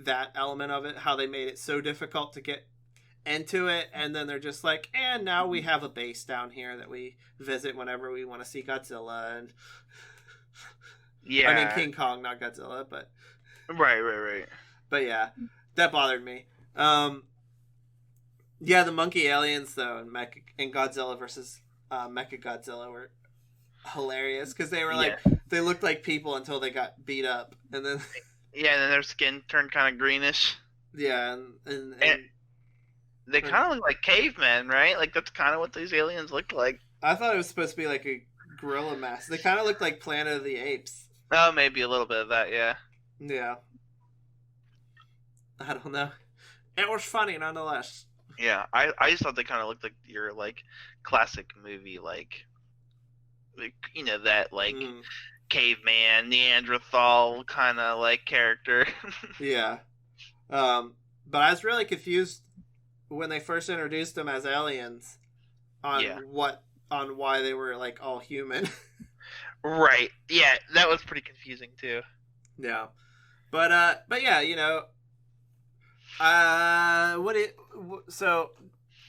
that element of it, how they made it so difficult to get into it, and then they're just like, and now we have a base down here that we visit whenever we want to see Godzilla. And Yeah. I mean King Kong, not Godzilla, but Right. but yeah, that bothered me. Yeah, the monkey aliens though in Godzilla versus Mechagodzilla were hilarious because they were like they looked like people until they got beat up, and then Yeah, and then their skin turned kind of greenish. yeah, and They kind of look like cavemen, right? Like that's kind of what these aliens look like. I thought it was supposed to be like a gorilla mask. They kind of looked like Planet of the Apes. Oh, maybe a little bit of that, yeah. Yeah, I don't know. It was funny nonetheless. Yeah, I just thought they kind of looked like your like classic movie, like you know that like caveman Neanderthal kind of like character. Yeah, but I was really confused when they first introduced them as aliens on why they were like all human. Right. Yeah, that was pretty confusing too. Yeah, but yeah, you know, so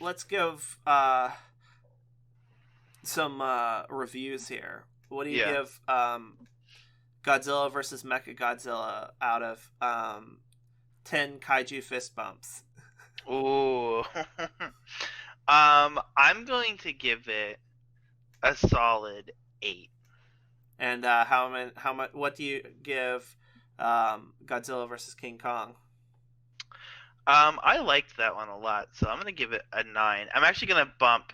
let's give some reviews here. What do you give Godzilla vs Mechagodzilla out of 10 kaiju fist bumps? Ooh. I'm going to give it a solid 8. And how much? What do you give Godzilla vs King Kong? I liked that one a lot, so I'm gonna give it a 9. I'm actually gonna bump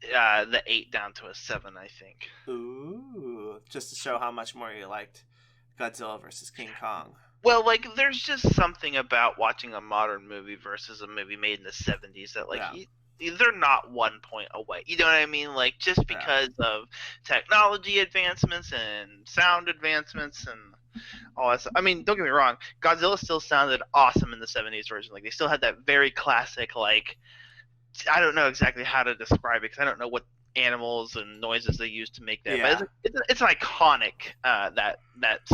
the 8 down to a 7, I think. Ooh, just to show how much more you liked Godzilla vs King Kong. Well, like, there's just something about watching a modern movie versus a movie made in the 70s that, like, they're not 1 point away. You know what I mean? Like, just because of technology advancements and sound advancements and all that stuff. I mean, don't get me wrong. Godzilla still sounded awesome in the 70s version. Like, they still had that very classic, like, I don't know exactly how to describe it because I don't know what animals and noises they use to make that. Yeah. But it's an iconic, that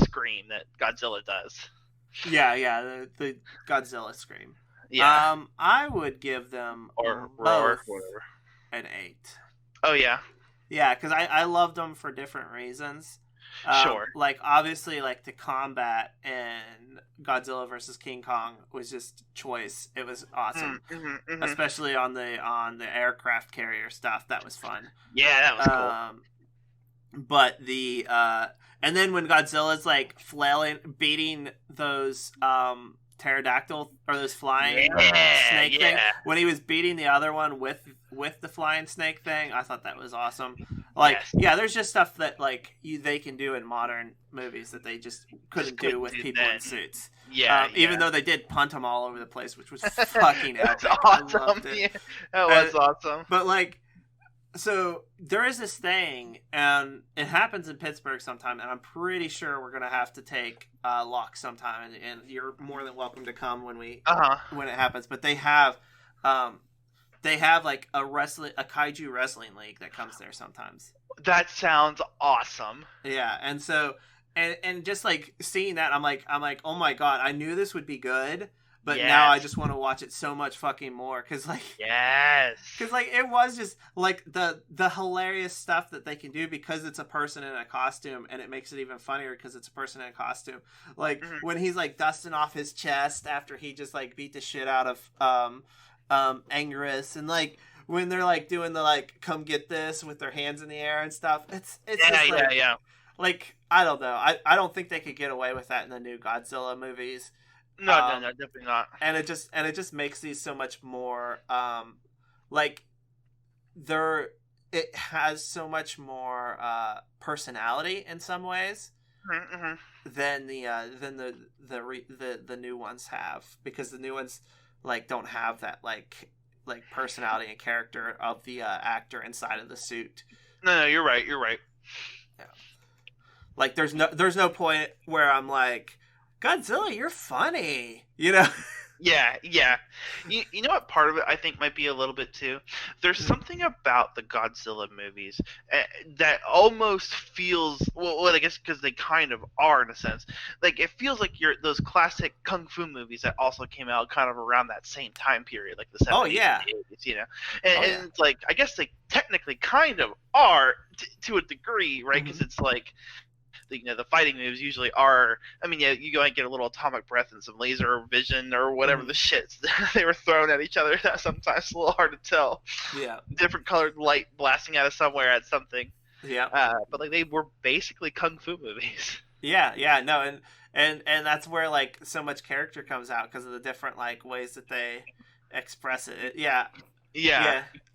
scream that Godzilla does. Yeah, the Godzilla scream. Yeah. I would give them or both roar, whatever. an 8. Oh yeah. Yeah, because I loved them for different reasons. Sure. Like obviously, like the combat in Godzilla versus King Kong was just choice. It was awesome, especially on the aircraft carrier stuff. That was fun. Yeah, that was cool. But the and then when Godzilla's like flailing, beating those pterodactyl or those flying snake thing, when he was beating the other one with the flying snake thing, I thought that was awesome. Like, there's just stuff that like they can do in modern movies that they just couldn't do with people in suits. Even though they did punt them all over the place, which was fucking epic. That's awesome. I loved it. Yeah, that was awesome. But like, so there is this thing, and it happens in Pittsburgh sometime, and I'm pretty sure we're gonna have to take Locke sometime, and you're more than welcome to come when it happens. But they have like a kaiju wrestling league that comes there sometimes. That sounds awesome. Yeah, and so and just like seeing that, I'm like, oh my god, I knew this would be good. But now I just want to watch it so much fucking more because like it was just like the hilarious stuff that they can do because it's a person in a costume, and it makes it even funnier because it's a person in a costume. Like when he's like dusting off his chest after he just like beat the shit out of Anguirus, and like when they're like doing the like come get this with their hands in the air and stuff. It's like I don't know. I don't think they could get away with that in the new Godzilla movies. No, definitely not. And it just makes these so much more like it has so much more personality in some ways than the new ones have, because the new ones, like don't have that like personality and character of the actor inside of the suit. No, you're right. Yeah. Like there's no point where I'm like, Godzilla, you're funny, you know? Yeah. You know what part of it I think might be a little bit too? There's something about the Godzilla movies that almost feels, well I guess because they kind of are in a sense. Like, it feels like you're those classic kung fu movies that also came out kind of around that same time period, like the 70s Oh, yeah. and 80s, you know? And it's like, I guess they technically kind of are to a degree, right? Because it's like, the fighting moves usually are. I mean, yeah, you go and get a little atomic breath and some laser vision or whatever the shit they were throwing at each other. Sometimes a little hard to tell. Yeah. Different colored light blasting out of somewhere at something. Yeah. But like they were basically kung fu movies. Yeah. No, and that's where like so much character comes out because of the different like ways that they express it. Yeah.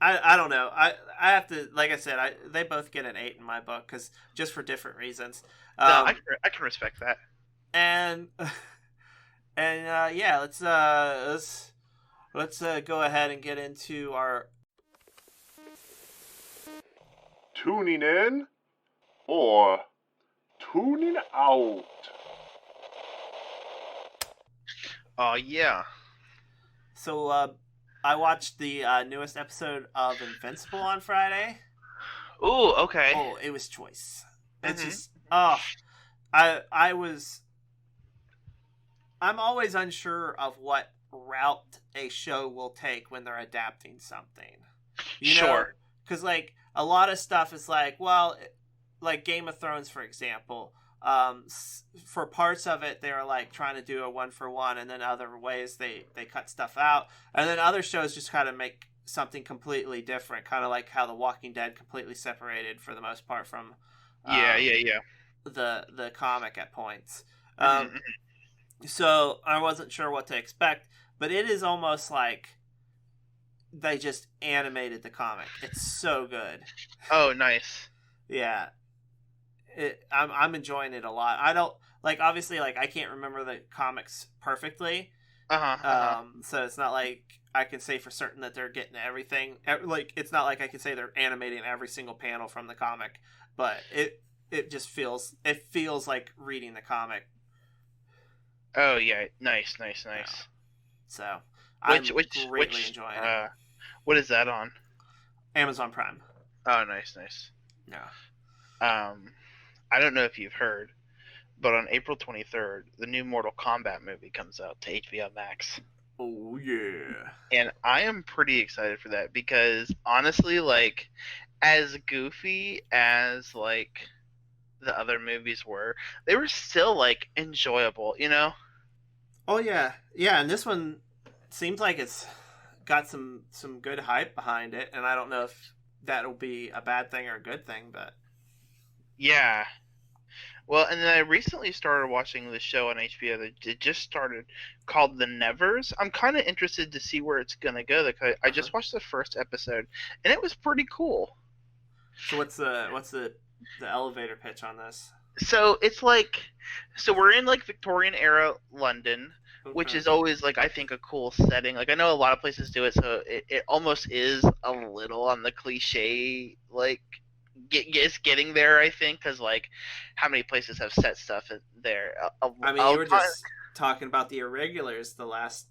I don't know. I have to, like I said, they both get an 8 in my book because just for different reasons. No, I can respect that. And yeah, let's go ahead and get into our tuning in or tuning out. Oh yeah. So I watched the newest episode of Invincible on Friday. Ooh, okay. Oh, it was choice. It's Mhm. just I'm always unsure of what route a show will take when they're adapting something. Sure. Because like a lot of stuff is like, well, like Game of Thrones, for example. For parts of it, they were like trying to do a 1-for-1, and then other ways they cut stuff out, and then other shows just kind of make something completely different, kind of like how The Walking Dead completely separated for the most part from the comic at points. So I wasn't sure what to expect, but it is almost like they just animated the comic. It's so good. Oh, nice. Yeah. I'm enjoying it a lot. I don't like, obviously, like I can't remember the comics perfectly. So it's not like I can say for certain that they're getting everything. Like, it's not like I can say they're animating every single panel from the comic, but it just feels like reading the comic. Oh yeah, nice. Yeah. So I'm which greatly enjoying it. What is that on? Amazon Prime. Oh, nice. Yeah. I don't know if you've heard, but on April 23rd, the new Mortal Kombat movie comes out to HBO Max. Oh yeah. And I am pretty excited for that because honestly, like, as goofy as like the other movies were, they were still like enjoyable, you know? Oh yeah. Yeah, and this one seems like it's got some good hype behind it, and I don't know if that'll be a bad thing or a good thing, but yeah. Well, and then I recently started watching this show on HBO that it just started called The Nevers. I'm kind of interested to see where it's gonna go. I just watched the first episode, and it was pretty cool. So what's the elevator pitch on this? So it's like, we're in like Victorian era London, which is always like, I think, a cool setting. Like, I know a lot of places do it, so it almost is a little on the cliche, like, getting there, I think, because like how many places have set stuff in there. I mean, you were just talking about the Irregulars the last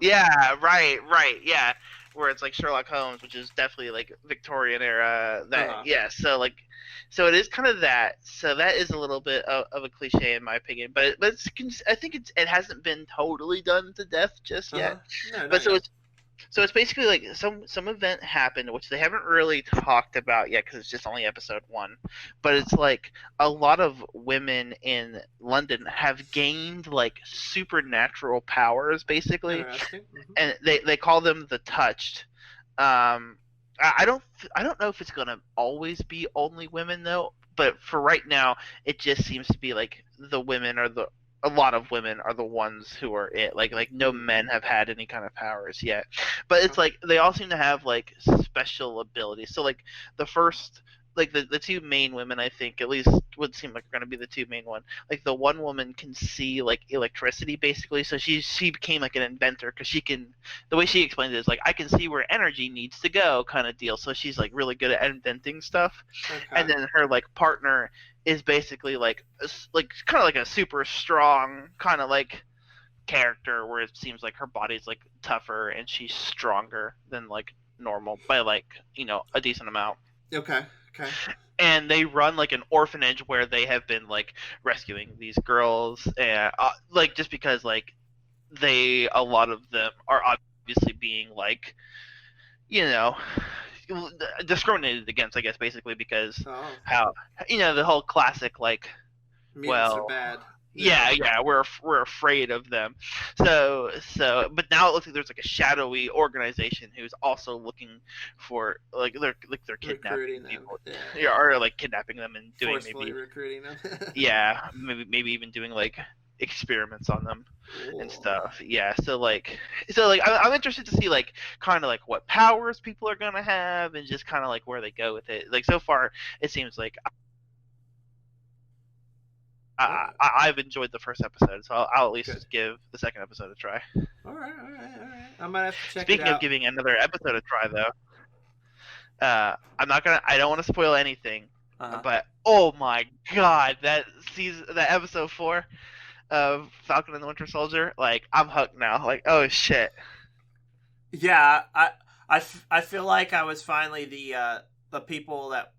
yeah, right, yeah, where it's like Sherlock Holmes, which is definitely like Victorian era, that yeah, so it is kind of that, so that is a little bit of a cliche in my opinion, but I think it hasn't been totally done to death just yet. No, but so it's basically like some event happened, which they haven't really talked about yet because it's just only episode 1. But it's like a lot of women in London have gained like supernatural powers, basically, and they call them the Touched. I don't know if it's gonna always be only women though, but for right now, it just seems to be like a lot of women are the ones who are it. Like no men have had any kind of powers yet. But it's like they all seem to have like special abilities. So like the first like the two main women, I think, at least would seem like are going to be the two main one. Like the one woman can see like electricity basically, so she became like an inventor because she can. The way she explained it is like I can see where energy needs to go, kind of deal. So she's like really good at inventing stuff. Okay. And then her like partner is basically like kind of like a super strong kind of like character where it seems like her body's like tougher and she's stronger than like normal by like a decent amount. Okay. And they run like an orphanage where they have been like rescuing these girls and like just because like a lot of them are obviously being like discriminated against, I guess, basically because how the whole classic like Mutants are bad. Yeah, we're afraid of them. So, but now it looks like there's like a shadowy organization who's also looking for like they're kidnapping people, or like kidnapping them and doing forcefully recruiting them. Yeah, maybe even doing like experiments on them and stuff. Yeah, so I'm interested to see like kind of like what powers people are gonna have and just kind of like where they go with it. Like so far, it seems like. I've enjoyed the first episode, so I'll at least just give the second episode a try. All right. I might have to check Speaking it out. of giving another episode a try, though, I don't want to spoil anything, but oh my god, that episode 4 of Falcon and the Winter Soldier, like I'm hooked now. Like oh shit. Yeah, I feel like I was finally the people that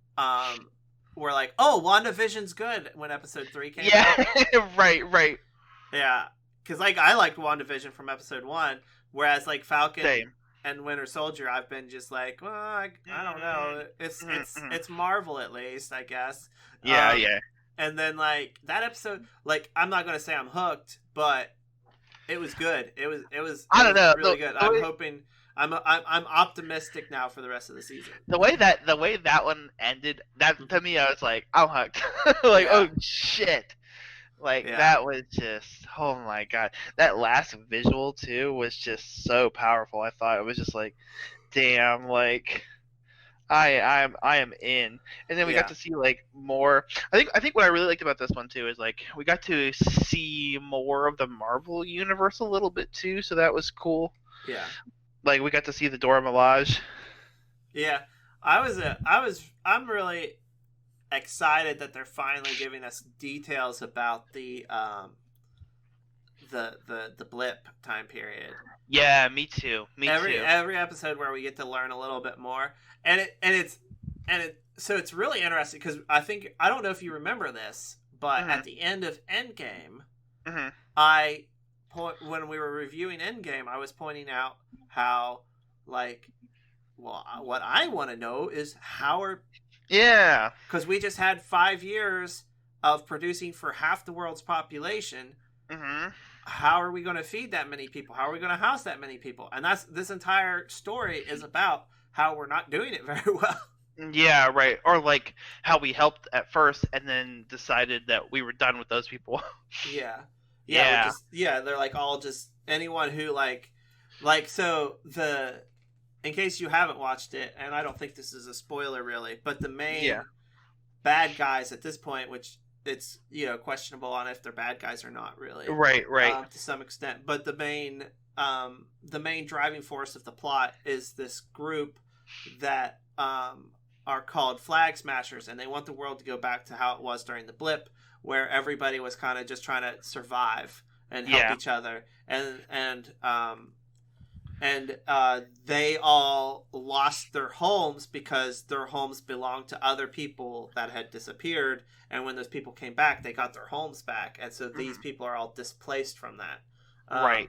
were like, oh, WandaVision's good when episode 3 came out. Yeah, right. Yeah, because like I liked WandaVision from episode 1, whereas like Falcon and Winter Soldier, I've been just like, well, I don't know. It's Marvel at least, I guess. Yeah. And then like that episode, like I'm not gonna say I'm hooked, but it was good. It was I don't know, really good. I'm hoping. I'm optimistic now for the rest of the season. The way that one ended, that to me, I was like, I'm hooked. Like, oh shit. Like that was just, oh my god. That last visual too was just so powerful. I thought it was just like, damn, like I am in. And then we got to see like more. I think what I really liked about this one too is like we got to see more of the Marvel universe a little bit too, so that was cool. Yeah. Like we got to see the Dora Milaje. Yeah, I'm really excited that they're finally giving us details about the blip time period. Yeah, me too. Every episode where we get to learn a little bit more, so it's really interesting because I don't know if you remember this, but at the end of Endgame, when we were reviewing Endgame, I was pointing out how, like, well, what I want to know is because we just had 5 years of producing for half the world's population. How are we going to feed that many people? How are we going to house that many people? And this entire story is about how we're not doing it very well. Yeah, right. Or like how we helped at first and then decided that we were done with those people. Yeah, they're like all just anyone who like so in case you haven't watched it, and I don't think this is a spoiler really, but the main bad guys at this point, which it's questionable on if they're bad guys or not really, right, to some extent, but the main driving force of the plot is this group that are called Flag Smashers, and they want the world to go back to how it was during the blip, where everybody was kind of just trying to survive and help each other, and they all lost their homes because their homes belonged to other people that had disappeared, and when those people came back, they got their homes back, and so these people are all displaced from that. Right.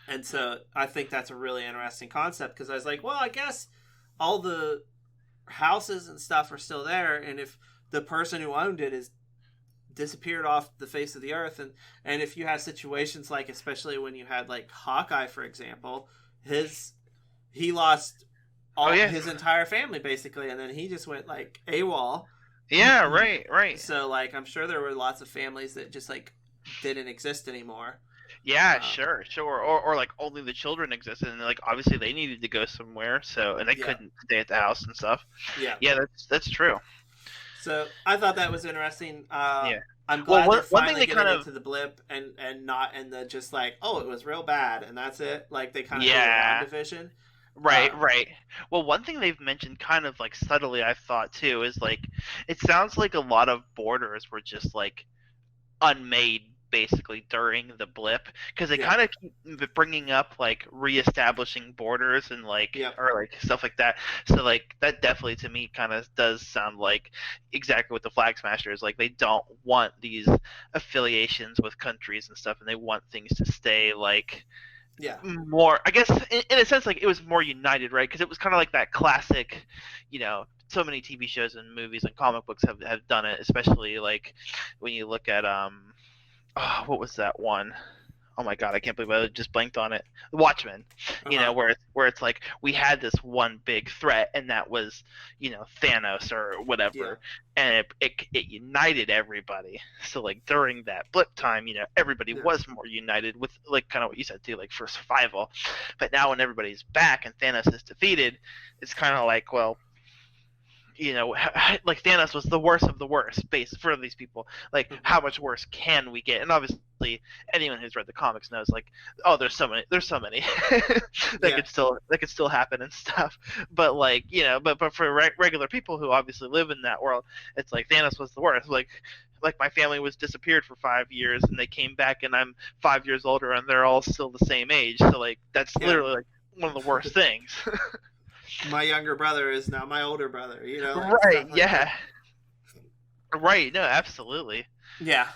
And so I think that's a really interesting concept, because I was like, well, I guess all the houses and stuff are still there, and if the person who owned it is disappeared off the face of the earth, and if you have situations like, especially when you had like Hawkeye, for example, he lost his entire family basically, and then he just went like AWOL. Yeah, right. So like I'm sure there were lots of families that just like didn't exist anymore. Yeah, sure. Or like only the children existed, and like obviously they needed to go somewhere, so and they couldn't stay at the house and stuff. Yeah. Yeah, that's true. So I thought that was interesting. Yeah. I'm Well, glad they're one thing finally they getting into the blip and not in the just like, oh, it was real bad and that's it. Like they kind of Yeah. did WandaVision. Right, right. Well, one thing they've mentioned kind of like subtly, I thought too, is like it sounds like a lot of borders were just like unmade basically during the blip because they kind of keep bringing up like reestablishing borders and like or like stuff like that. So like that definitely to me kind of does sound like exactly what the Flag Smasher is. Like they don't want these affiliations with countries and stuff, and they want things to stay like more, I guess, in a sense, like it was more united, right? Because it was kind of like that classic, you know, so many TV shows and movies and comic books have done it, especially like when you look at what was that one? Oh my god, I can't believe I just blanked on it. Watchmen, you know, where it's like we had this one big threat, and that was, you know, Thanos or whatever, and it united everybody. So like during that blip time, you know, everybody was more united with like kind of what you said too, like for survival. But now when everybody's back and Thanos is defeated, it's kind of like, well, you know, like Thanos was the worst of the worst base for these people. Like, how much worse can we get? And obviously, anyone who's read the comics knows, like, oh, there's so many that could still happen and stuff. But like, you know, but for regular people who obviously live in that world, it's like Thanos was the worst. Like my family was disappeared for 5 years, and they came back, and I'm 5 years older, and they're all still the same age. So like, that's literally like one of the worst things. My younger brother is now my older brother, you know. Right, yeah. Right, no, absolutely. Yeah.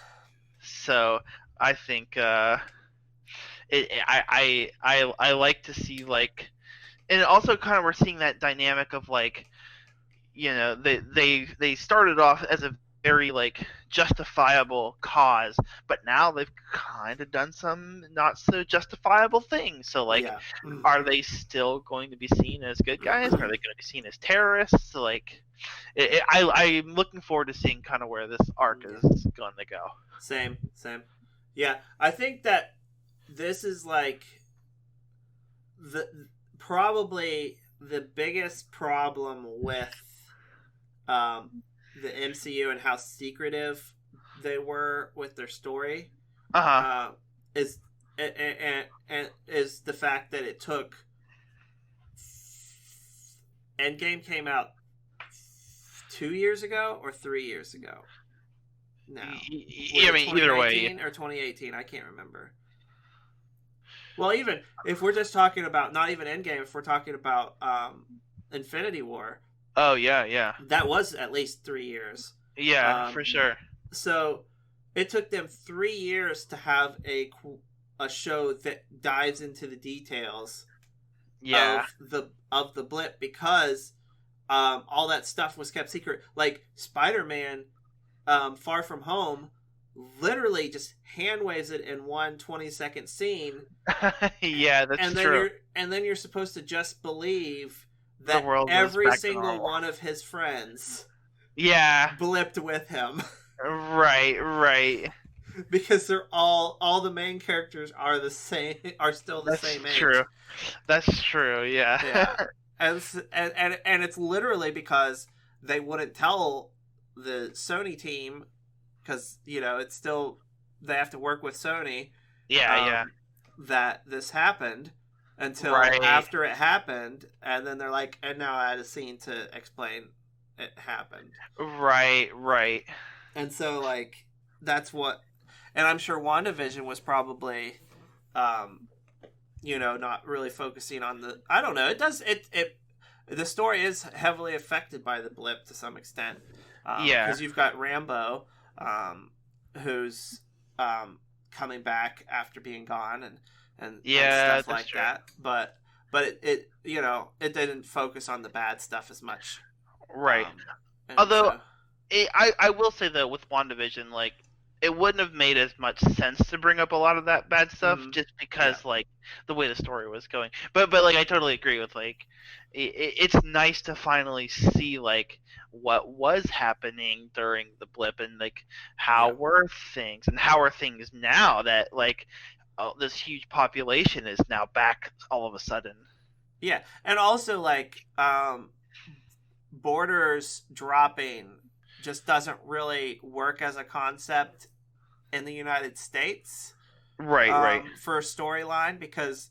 So I think I like to see like, and also kind of we're seeing that dynamic of like, you know, they started off as a very like justifiable cause, but now they've kind of done some not so justifiable things. So like, are they still going to be seen as good guys? Are they going to be seen as terrorists? So, like, I'm looking forward to seeing kind of where this arc is going to go. Same. Yeah, I think that this is like probably the biggest problem with the MCU and how secretive they were with their story is the fact that it took Endgame came out 2 years ago or 3 years ago. No, I mean either way, or 2018, I can't remember. Well, even if we're just talking about not even Endgame, if we're talking about Infinity War. Oh, yeah. That was at least 3 years. Yeah, for sure. So it took them 3 years to have a show that dives into the details of the blip because all that stuff was kept secret. Like Spider-Man Far From Home literally just hand waves it in one 20-second scene. Yeah, that's true. And then you're supposed to just believe that every single one of his friends blipped with him. Right. Because they're all the main characters are still the same age. That's true, yeah. And it's literally because they wouldn't tell the Sony team because, you know, it's still they have to work with Sony. That this happened. Until after it happened, and then they're like, and now I had a scene to explain it happened. Right. And so, like, that's what... And I'm sure WandaVision was probably, you know, not really focusing on the... I don't know. It does... The story is heavily affected by the blip to some extent. Because you've got Rambo, who's coming back after being gone, and stuff like that. But it you know, it didn't focus on the bad stuff as much. Right. Although I will say though with WandaVision, like it wouldn't have made as much sense to bring up a lot of that bad stuff just because like the way the story was going. But like I totally agree with like it's nice to finally see like what was happening during the blip and like how were things and how are things now that like this huge population is now back all of a sudden. Yeah, and also like borders dropping just doesn't really work as a concept in the United States. Right. For a storyline, because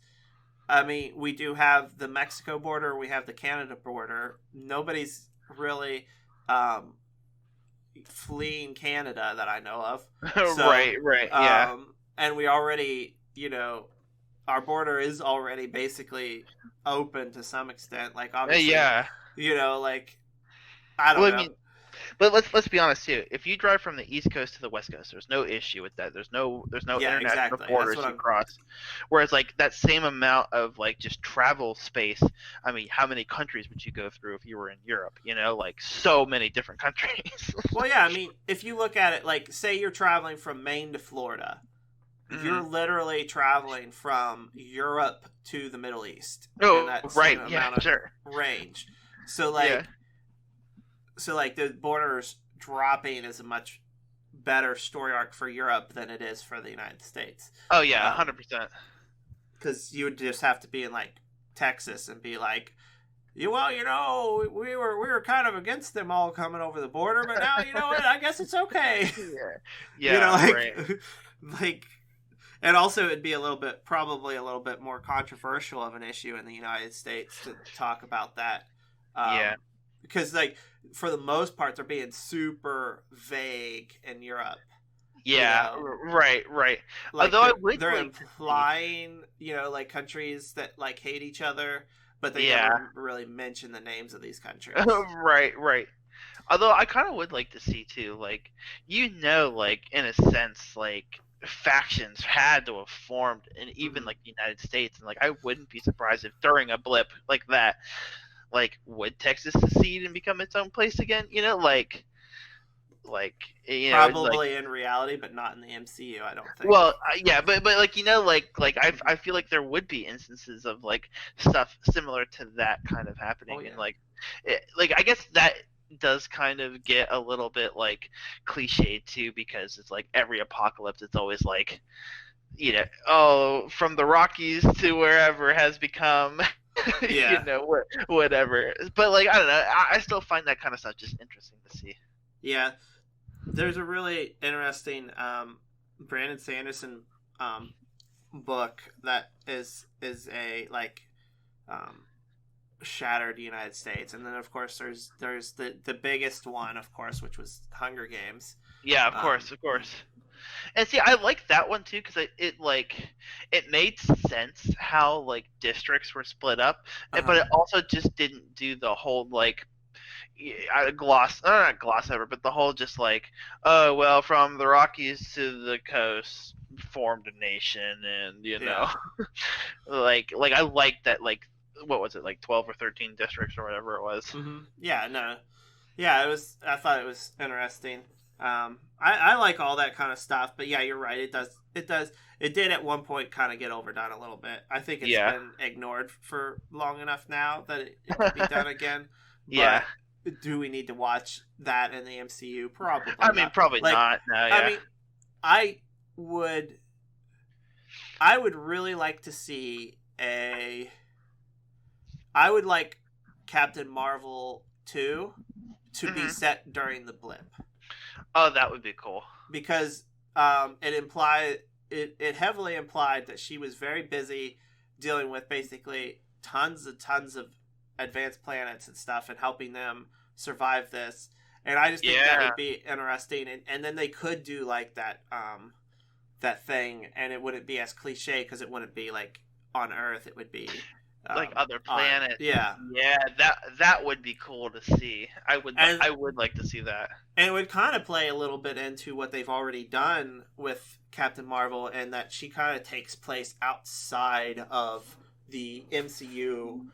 I mean, we do have the Mexico border, we have the Canada border. Nobody's really fleeing Canada that I know of. So, right, yeah. And we already, our border is already basically open to some extent. Like, obviously, yeah. Like, I don't know. I mean, but let's be honest too. If you drive from the East Coast to the West Coast, there's no issue with that. There's no international borders to cross. Whereas like that same amount of like just travel space. I mean, how many countries would you go through if you were in Europe? Like so many different countries. Well, yeah. I mean, if you look at it, like say you're traveling from Maine to Florida, you're literally traveling from Europe to the Middle East. Oh, right. Yeah, sure. Range. So like. Yeah. So, like, the borders dropping is a much better story arc for Europe than it is for the United States. Oh, yeah, 100%. Because you would just have to be in, like, Texas and be like, we were kind of against them all coming over the border, but now, you know what, I guess it's okay. Yeah, right. Like, and also it'd be probably a little bit more controversial of an issue in the United States to talk about that. Yeah. Because, like, for the most part, they're being super vague in Europe. Yeah, right. Like, although they're implying, like, countries that, like, hate each other, but they never really mention the names of these countries. Right. Although I kind of would like to see, too, like, like, in a sense, like, factions had to have formed in even, like, the United States. And, like, I wouldn't be surprised if during a blip like that, like, would Texas secede and become its own place again? Probably in reality, but not in the MCU. I don't think. Well, yeah, but like I feel like there would be instances of like stuff similar to that kind of happening, and like I guess that does kind of get a little bit like cliched too, because it's like every apocalypse, it's always like, from the Rockies to wherever has become. Whatever. But like, I don't know. I still find that kind of stuff just interesting to see. Yeah, there's a really interesting Brandon Sanderson book that is a like shattered United States, and then of course there's the biggest one, of course, which was Hunger Games. Yeah, of course. And see, I like that one too, because it made sense how like districts were split up, but it also just didn't do the whole like not gloss over, but the whole just like, oh well, from the Rockies to the coast formed a nation, and like I like that, like, what was it, like 12 or 13 districts or whatever it was. It was. I thought it was interesting. I like all that kind of stuff, but yeah, you're right. It did at one point kind of get overdone a little bit. I think it's been ignored for long enough now that it could be done again. But do we need to watch that in the MCU? Probably. I mean, probably not. No, yeah. I mean, I would really like to see I would like Captain Marvel 2 to be set during the blip. Oh, that would be cool. Because it heavily implied that she was very busy dealing with basically tons of advanced planets and stuff and helping them survive this. And I just think that would be interesting. And then they could do like that thing, and it wouldn't be as cliche because it wouldn't be like on Earth. It would be like other planets. Yeah, that would be cool to see. I would like to see that. And it would kind of play a little bit into what they've already done with Captain Marvel, and that she kind of takes place outside of the MCU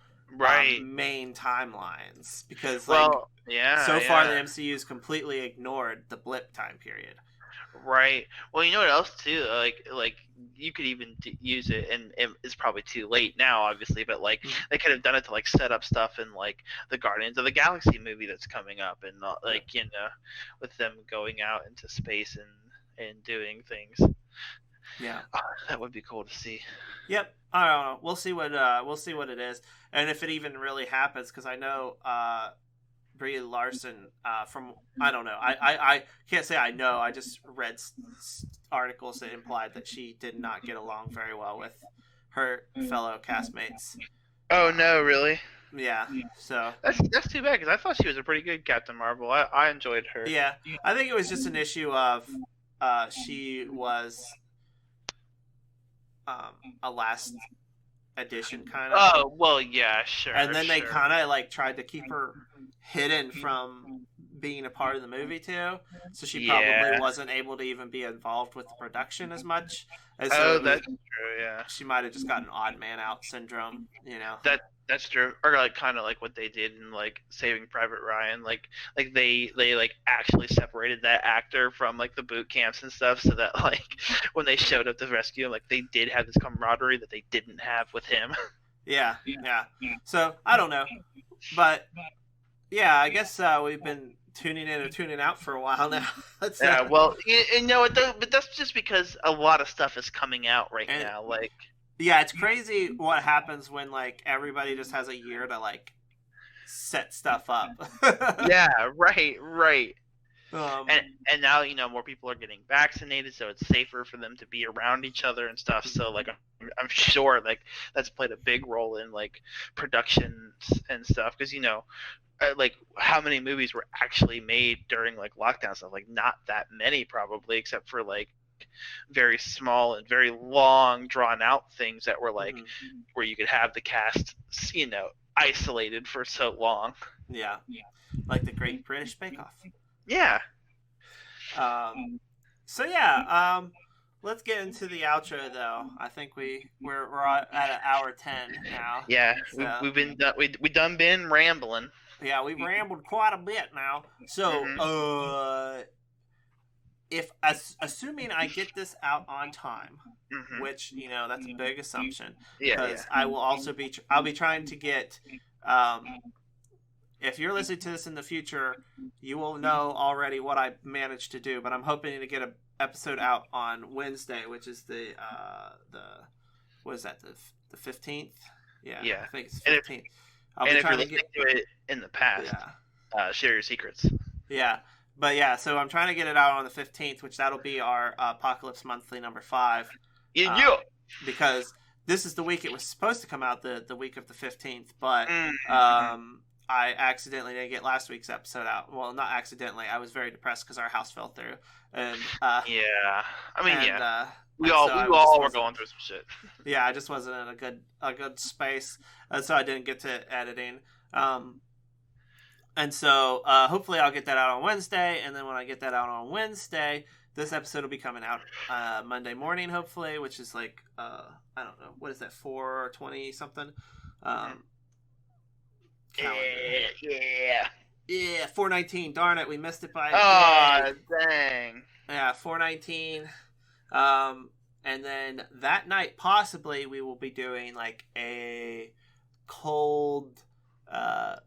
main timelines, because far the MCU's completely ignored the blip time period. Right. Well, you know what else too? Like you could even use it, and it's probably too late now, obviously. But like they could have done it to like set up stuff in like the Guardians of the Galaxy movie that's coming up, and with them going out into space and doing things. Yeah. Oh, that would be cool to see. Yep. I don't know. We'll see what it is, and if it even really happens, because I know Brie Larson from I don't know. I can't say I know. I just read articles that implied that she did not get along very well with her fellow castmates. Oh no, really? Yeah. So That's too bad, because I thought she was a pretty good Captain Marvel. I enjoyed her. yeah, I think it was just an issue of she was a last edition kind of. Oh well, yeah, sure. And then they sure. kind of like tried to keep her hidden from being a part of the movie too, so she probably wasn't able to even be involved with the production as much. And so that's true. Yeah, she might have just got an odd man out syndrome, That's true. Or like kind of like what they did in like Saving Private Ryan, like they like actually separated that actor from like the boot camps and stuff, so that like when they showed up to rescue him, like they did have this camaraderie that they didn't have with him. Yeah. So I don't know, but yeah, I guess we've been tuning in or tuning out for a while now. Yeah, well, but that's just because a lot of stuff is coming out right now. Like, yeah, it's crazy what happens when like everybody just has a year to like set stuff up. Yeah, right. And now more people are getting vaccinated, so it's safer for them to be around each other and stuff. So like I'm sure like that's played a big role in like productions and stuff, because like how many movies were actually made during like lockdown stuff? Like not that many probably, except for like very small and very long drawn out things that were like where you could have the cast isolated for so long. Yeah, like the Great British Bake Off. Yeah. So yeah, let's get into the outro though. I think we're at an hour 10 now. Yeah, so, we done been rambling. Yeah, we've rambled quite a bit now. So if assuming I get this out on time, which that's a big assumption, because I will also I'll be trying to get. If you're listening to this in the future, you will know already what I managed to do. But I'm hoping to get an episode out on Wednesday, which is the what is that, the 15th? Yeah, I think it's 15th. And if you're listening to it in the past, share your secrets. Yeah, but yeah, so I'm trying to get it out on the 15th, which that'll be our Apocalypse Monthly number 5. Because this is the week it was supposed to come out, the week of the 15th, but I accidentally didn't get last week's episode out. Well, not accidentally. I was very depressed because our house fell through. And we all were going through some shit. Yeah, I just wasn't in a good space, and so I didn't get to editing. And so hopefully I'll get that out on Wednesday, and then when I get that out on Wednesday, this episode will be coming out Monday morning, hopefully, which is like I don't know, what is that, 4:20 something. Yeah, 4:19. Darn it, we missed it by. Oh, dang. Yeah, 4:19. And then that night, possibly, we will be doing like a cold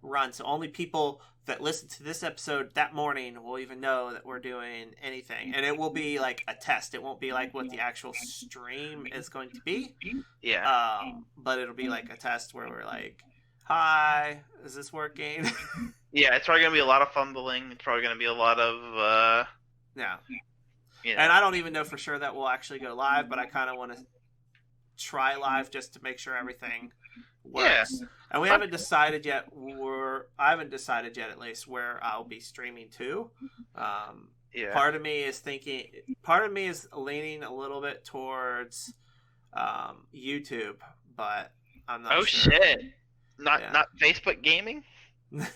run. So only people that listen to this episode that morning will even know that we're doing anything. And it will be like a test. It won't be like what the actual stream is going to be. Yeah. But it'll be like a test where we're like, hi, is this working? Yeah, it's probably going to be a lot of fumbling. It's probably going to be a lot of... yeah. And I don't even know for sure that we'll actually go live, but I kind of want to try live just to make sure everything works. Yeah. And we haven't decided yet, I haven't decided yet at least, where I'll be streaming to. Part of me is leaning a little bit towards YouTube, but I'm not sure. Oh, shit. Not Facebook gaming?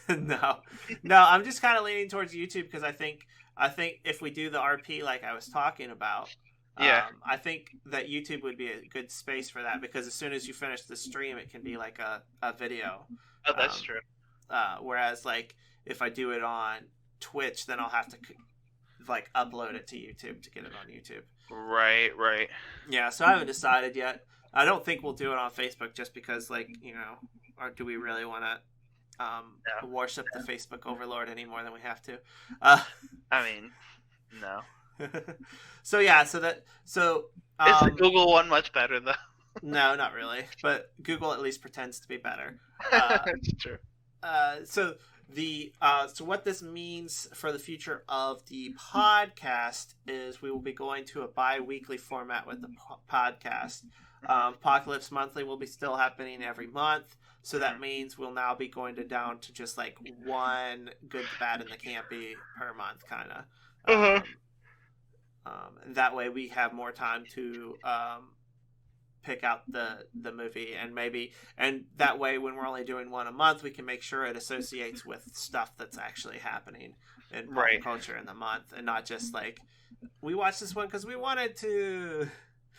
No, I'm just kind of leaning towards YouTube because I think if we do the RP like I was talking about, I think that YouTube would be a good space for that, because as soon as you finish the stream, it can be like a video. Oh, that's true. Whereas like if I do it on Twitch, then I'll have to like upload it to YouTube to get it on YouTube. Right. Yeah, so I haven't decided yet. I don't think we'll do it on Facebook just because, like, or do we really want to worship the Facebook overlord any more than we have to? I mean, no. So yeah, so Is the Google one much better though? no, not really, but Google at least pretends to be better. That's true. So what this means for the future of the podcast is we will be going to a bi-weekly format with the podcast. Apocalypse Monthly will be still happening every month, so that means we'll now be going down to just like one good, the bad, and the campy per month, kind of. And that way we have more time to pick out the movie, and that way when we're only doing one a month, we can make sure it associates with stuff that's actually happening in pop culture in the month, and not just like we watched this one because we wanted to.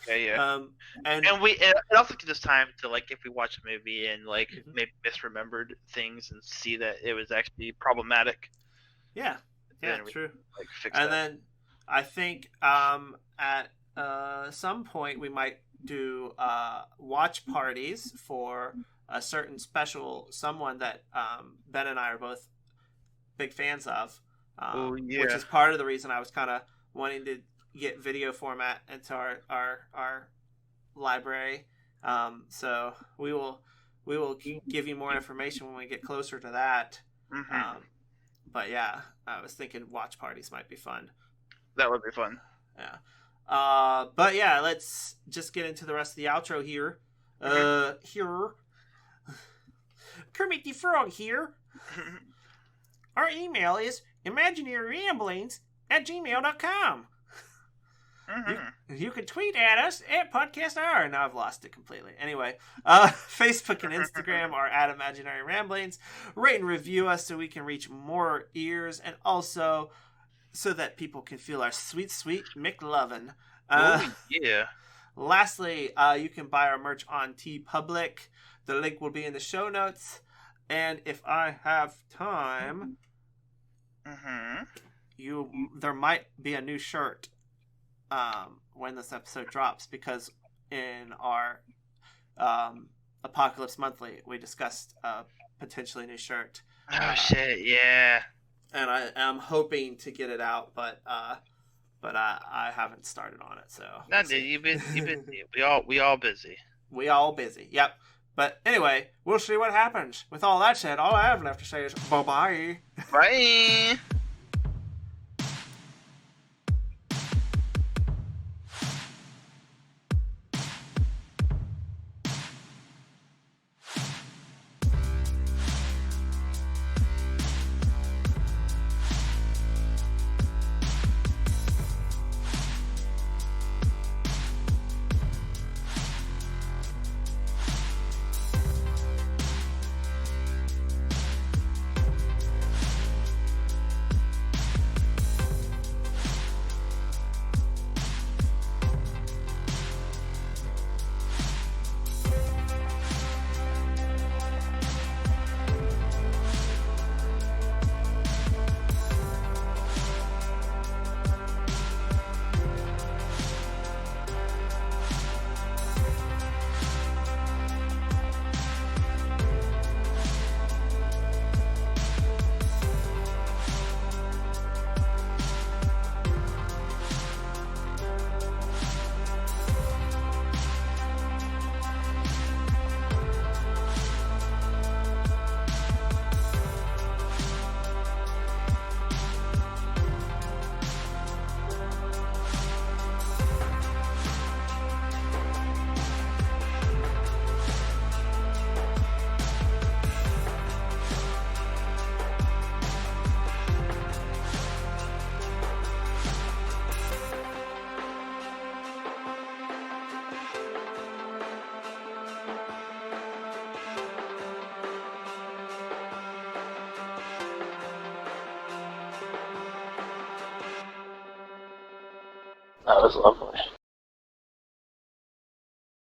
Yeah. And it also gives us time to, like, if we watch a movie and like maybe misremembered things and see that it was actually problematic. Yeah, true. Like, fix and that. Then I think at some point we might do watch parties for a certain special someone that Ben and I are both big fans of, which is part of the reason I was kind of wanting to get video format into our library. So we will give you more information when we get closer to that. But yeah, I was thinking watch parties might be fun. That would be fun. Yeah. But yeah, let's just get into the rest of the outro here. Here. Kermit the Frog here. Our email is imaginaryramblings@gmail.com. You can tweet at us at Podcast Hour. Now I've lost it completely. Anyway, Facebook and Instagram are at Imaginary Ramblings. Rate and review us so we can reach more ears, and also so that people can feel our sweet, sweet McLovin. Lastly, you can buy our merch on TeePublic. The link will be in the show notes. And if I have time, there might be a new shirt when this episode drops, because in our Apocalypse Monthly we discussed a potentially new shirt. Shit, yeah. And I am hoping to get it out, but I haven't started on it. So you've been we all busy. We all busy. Yep. But anyway, we'll see what happens. With all that said, all I have left to say is bye-bye. Bye. That was lovely.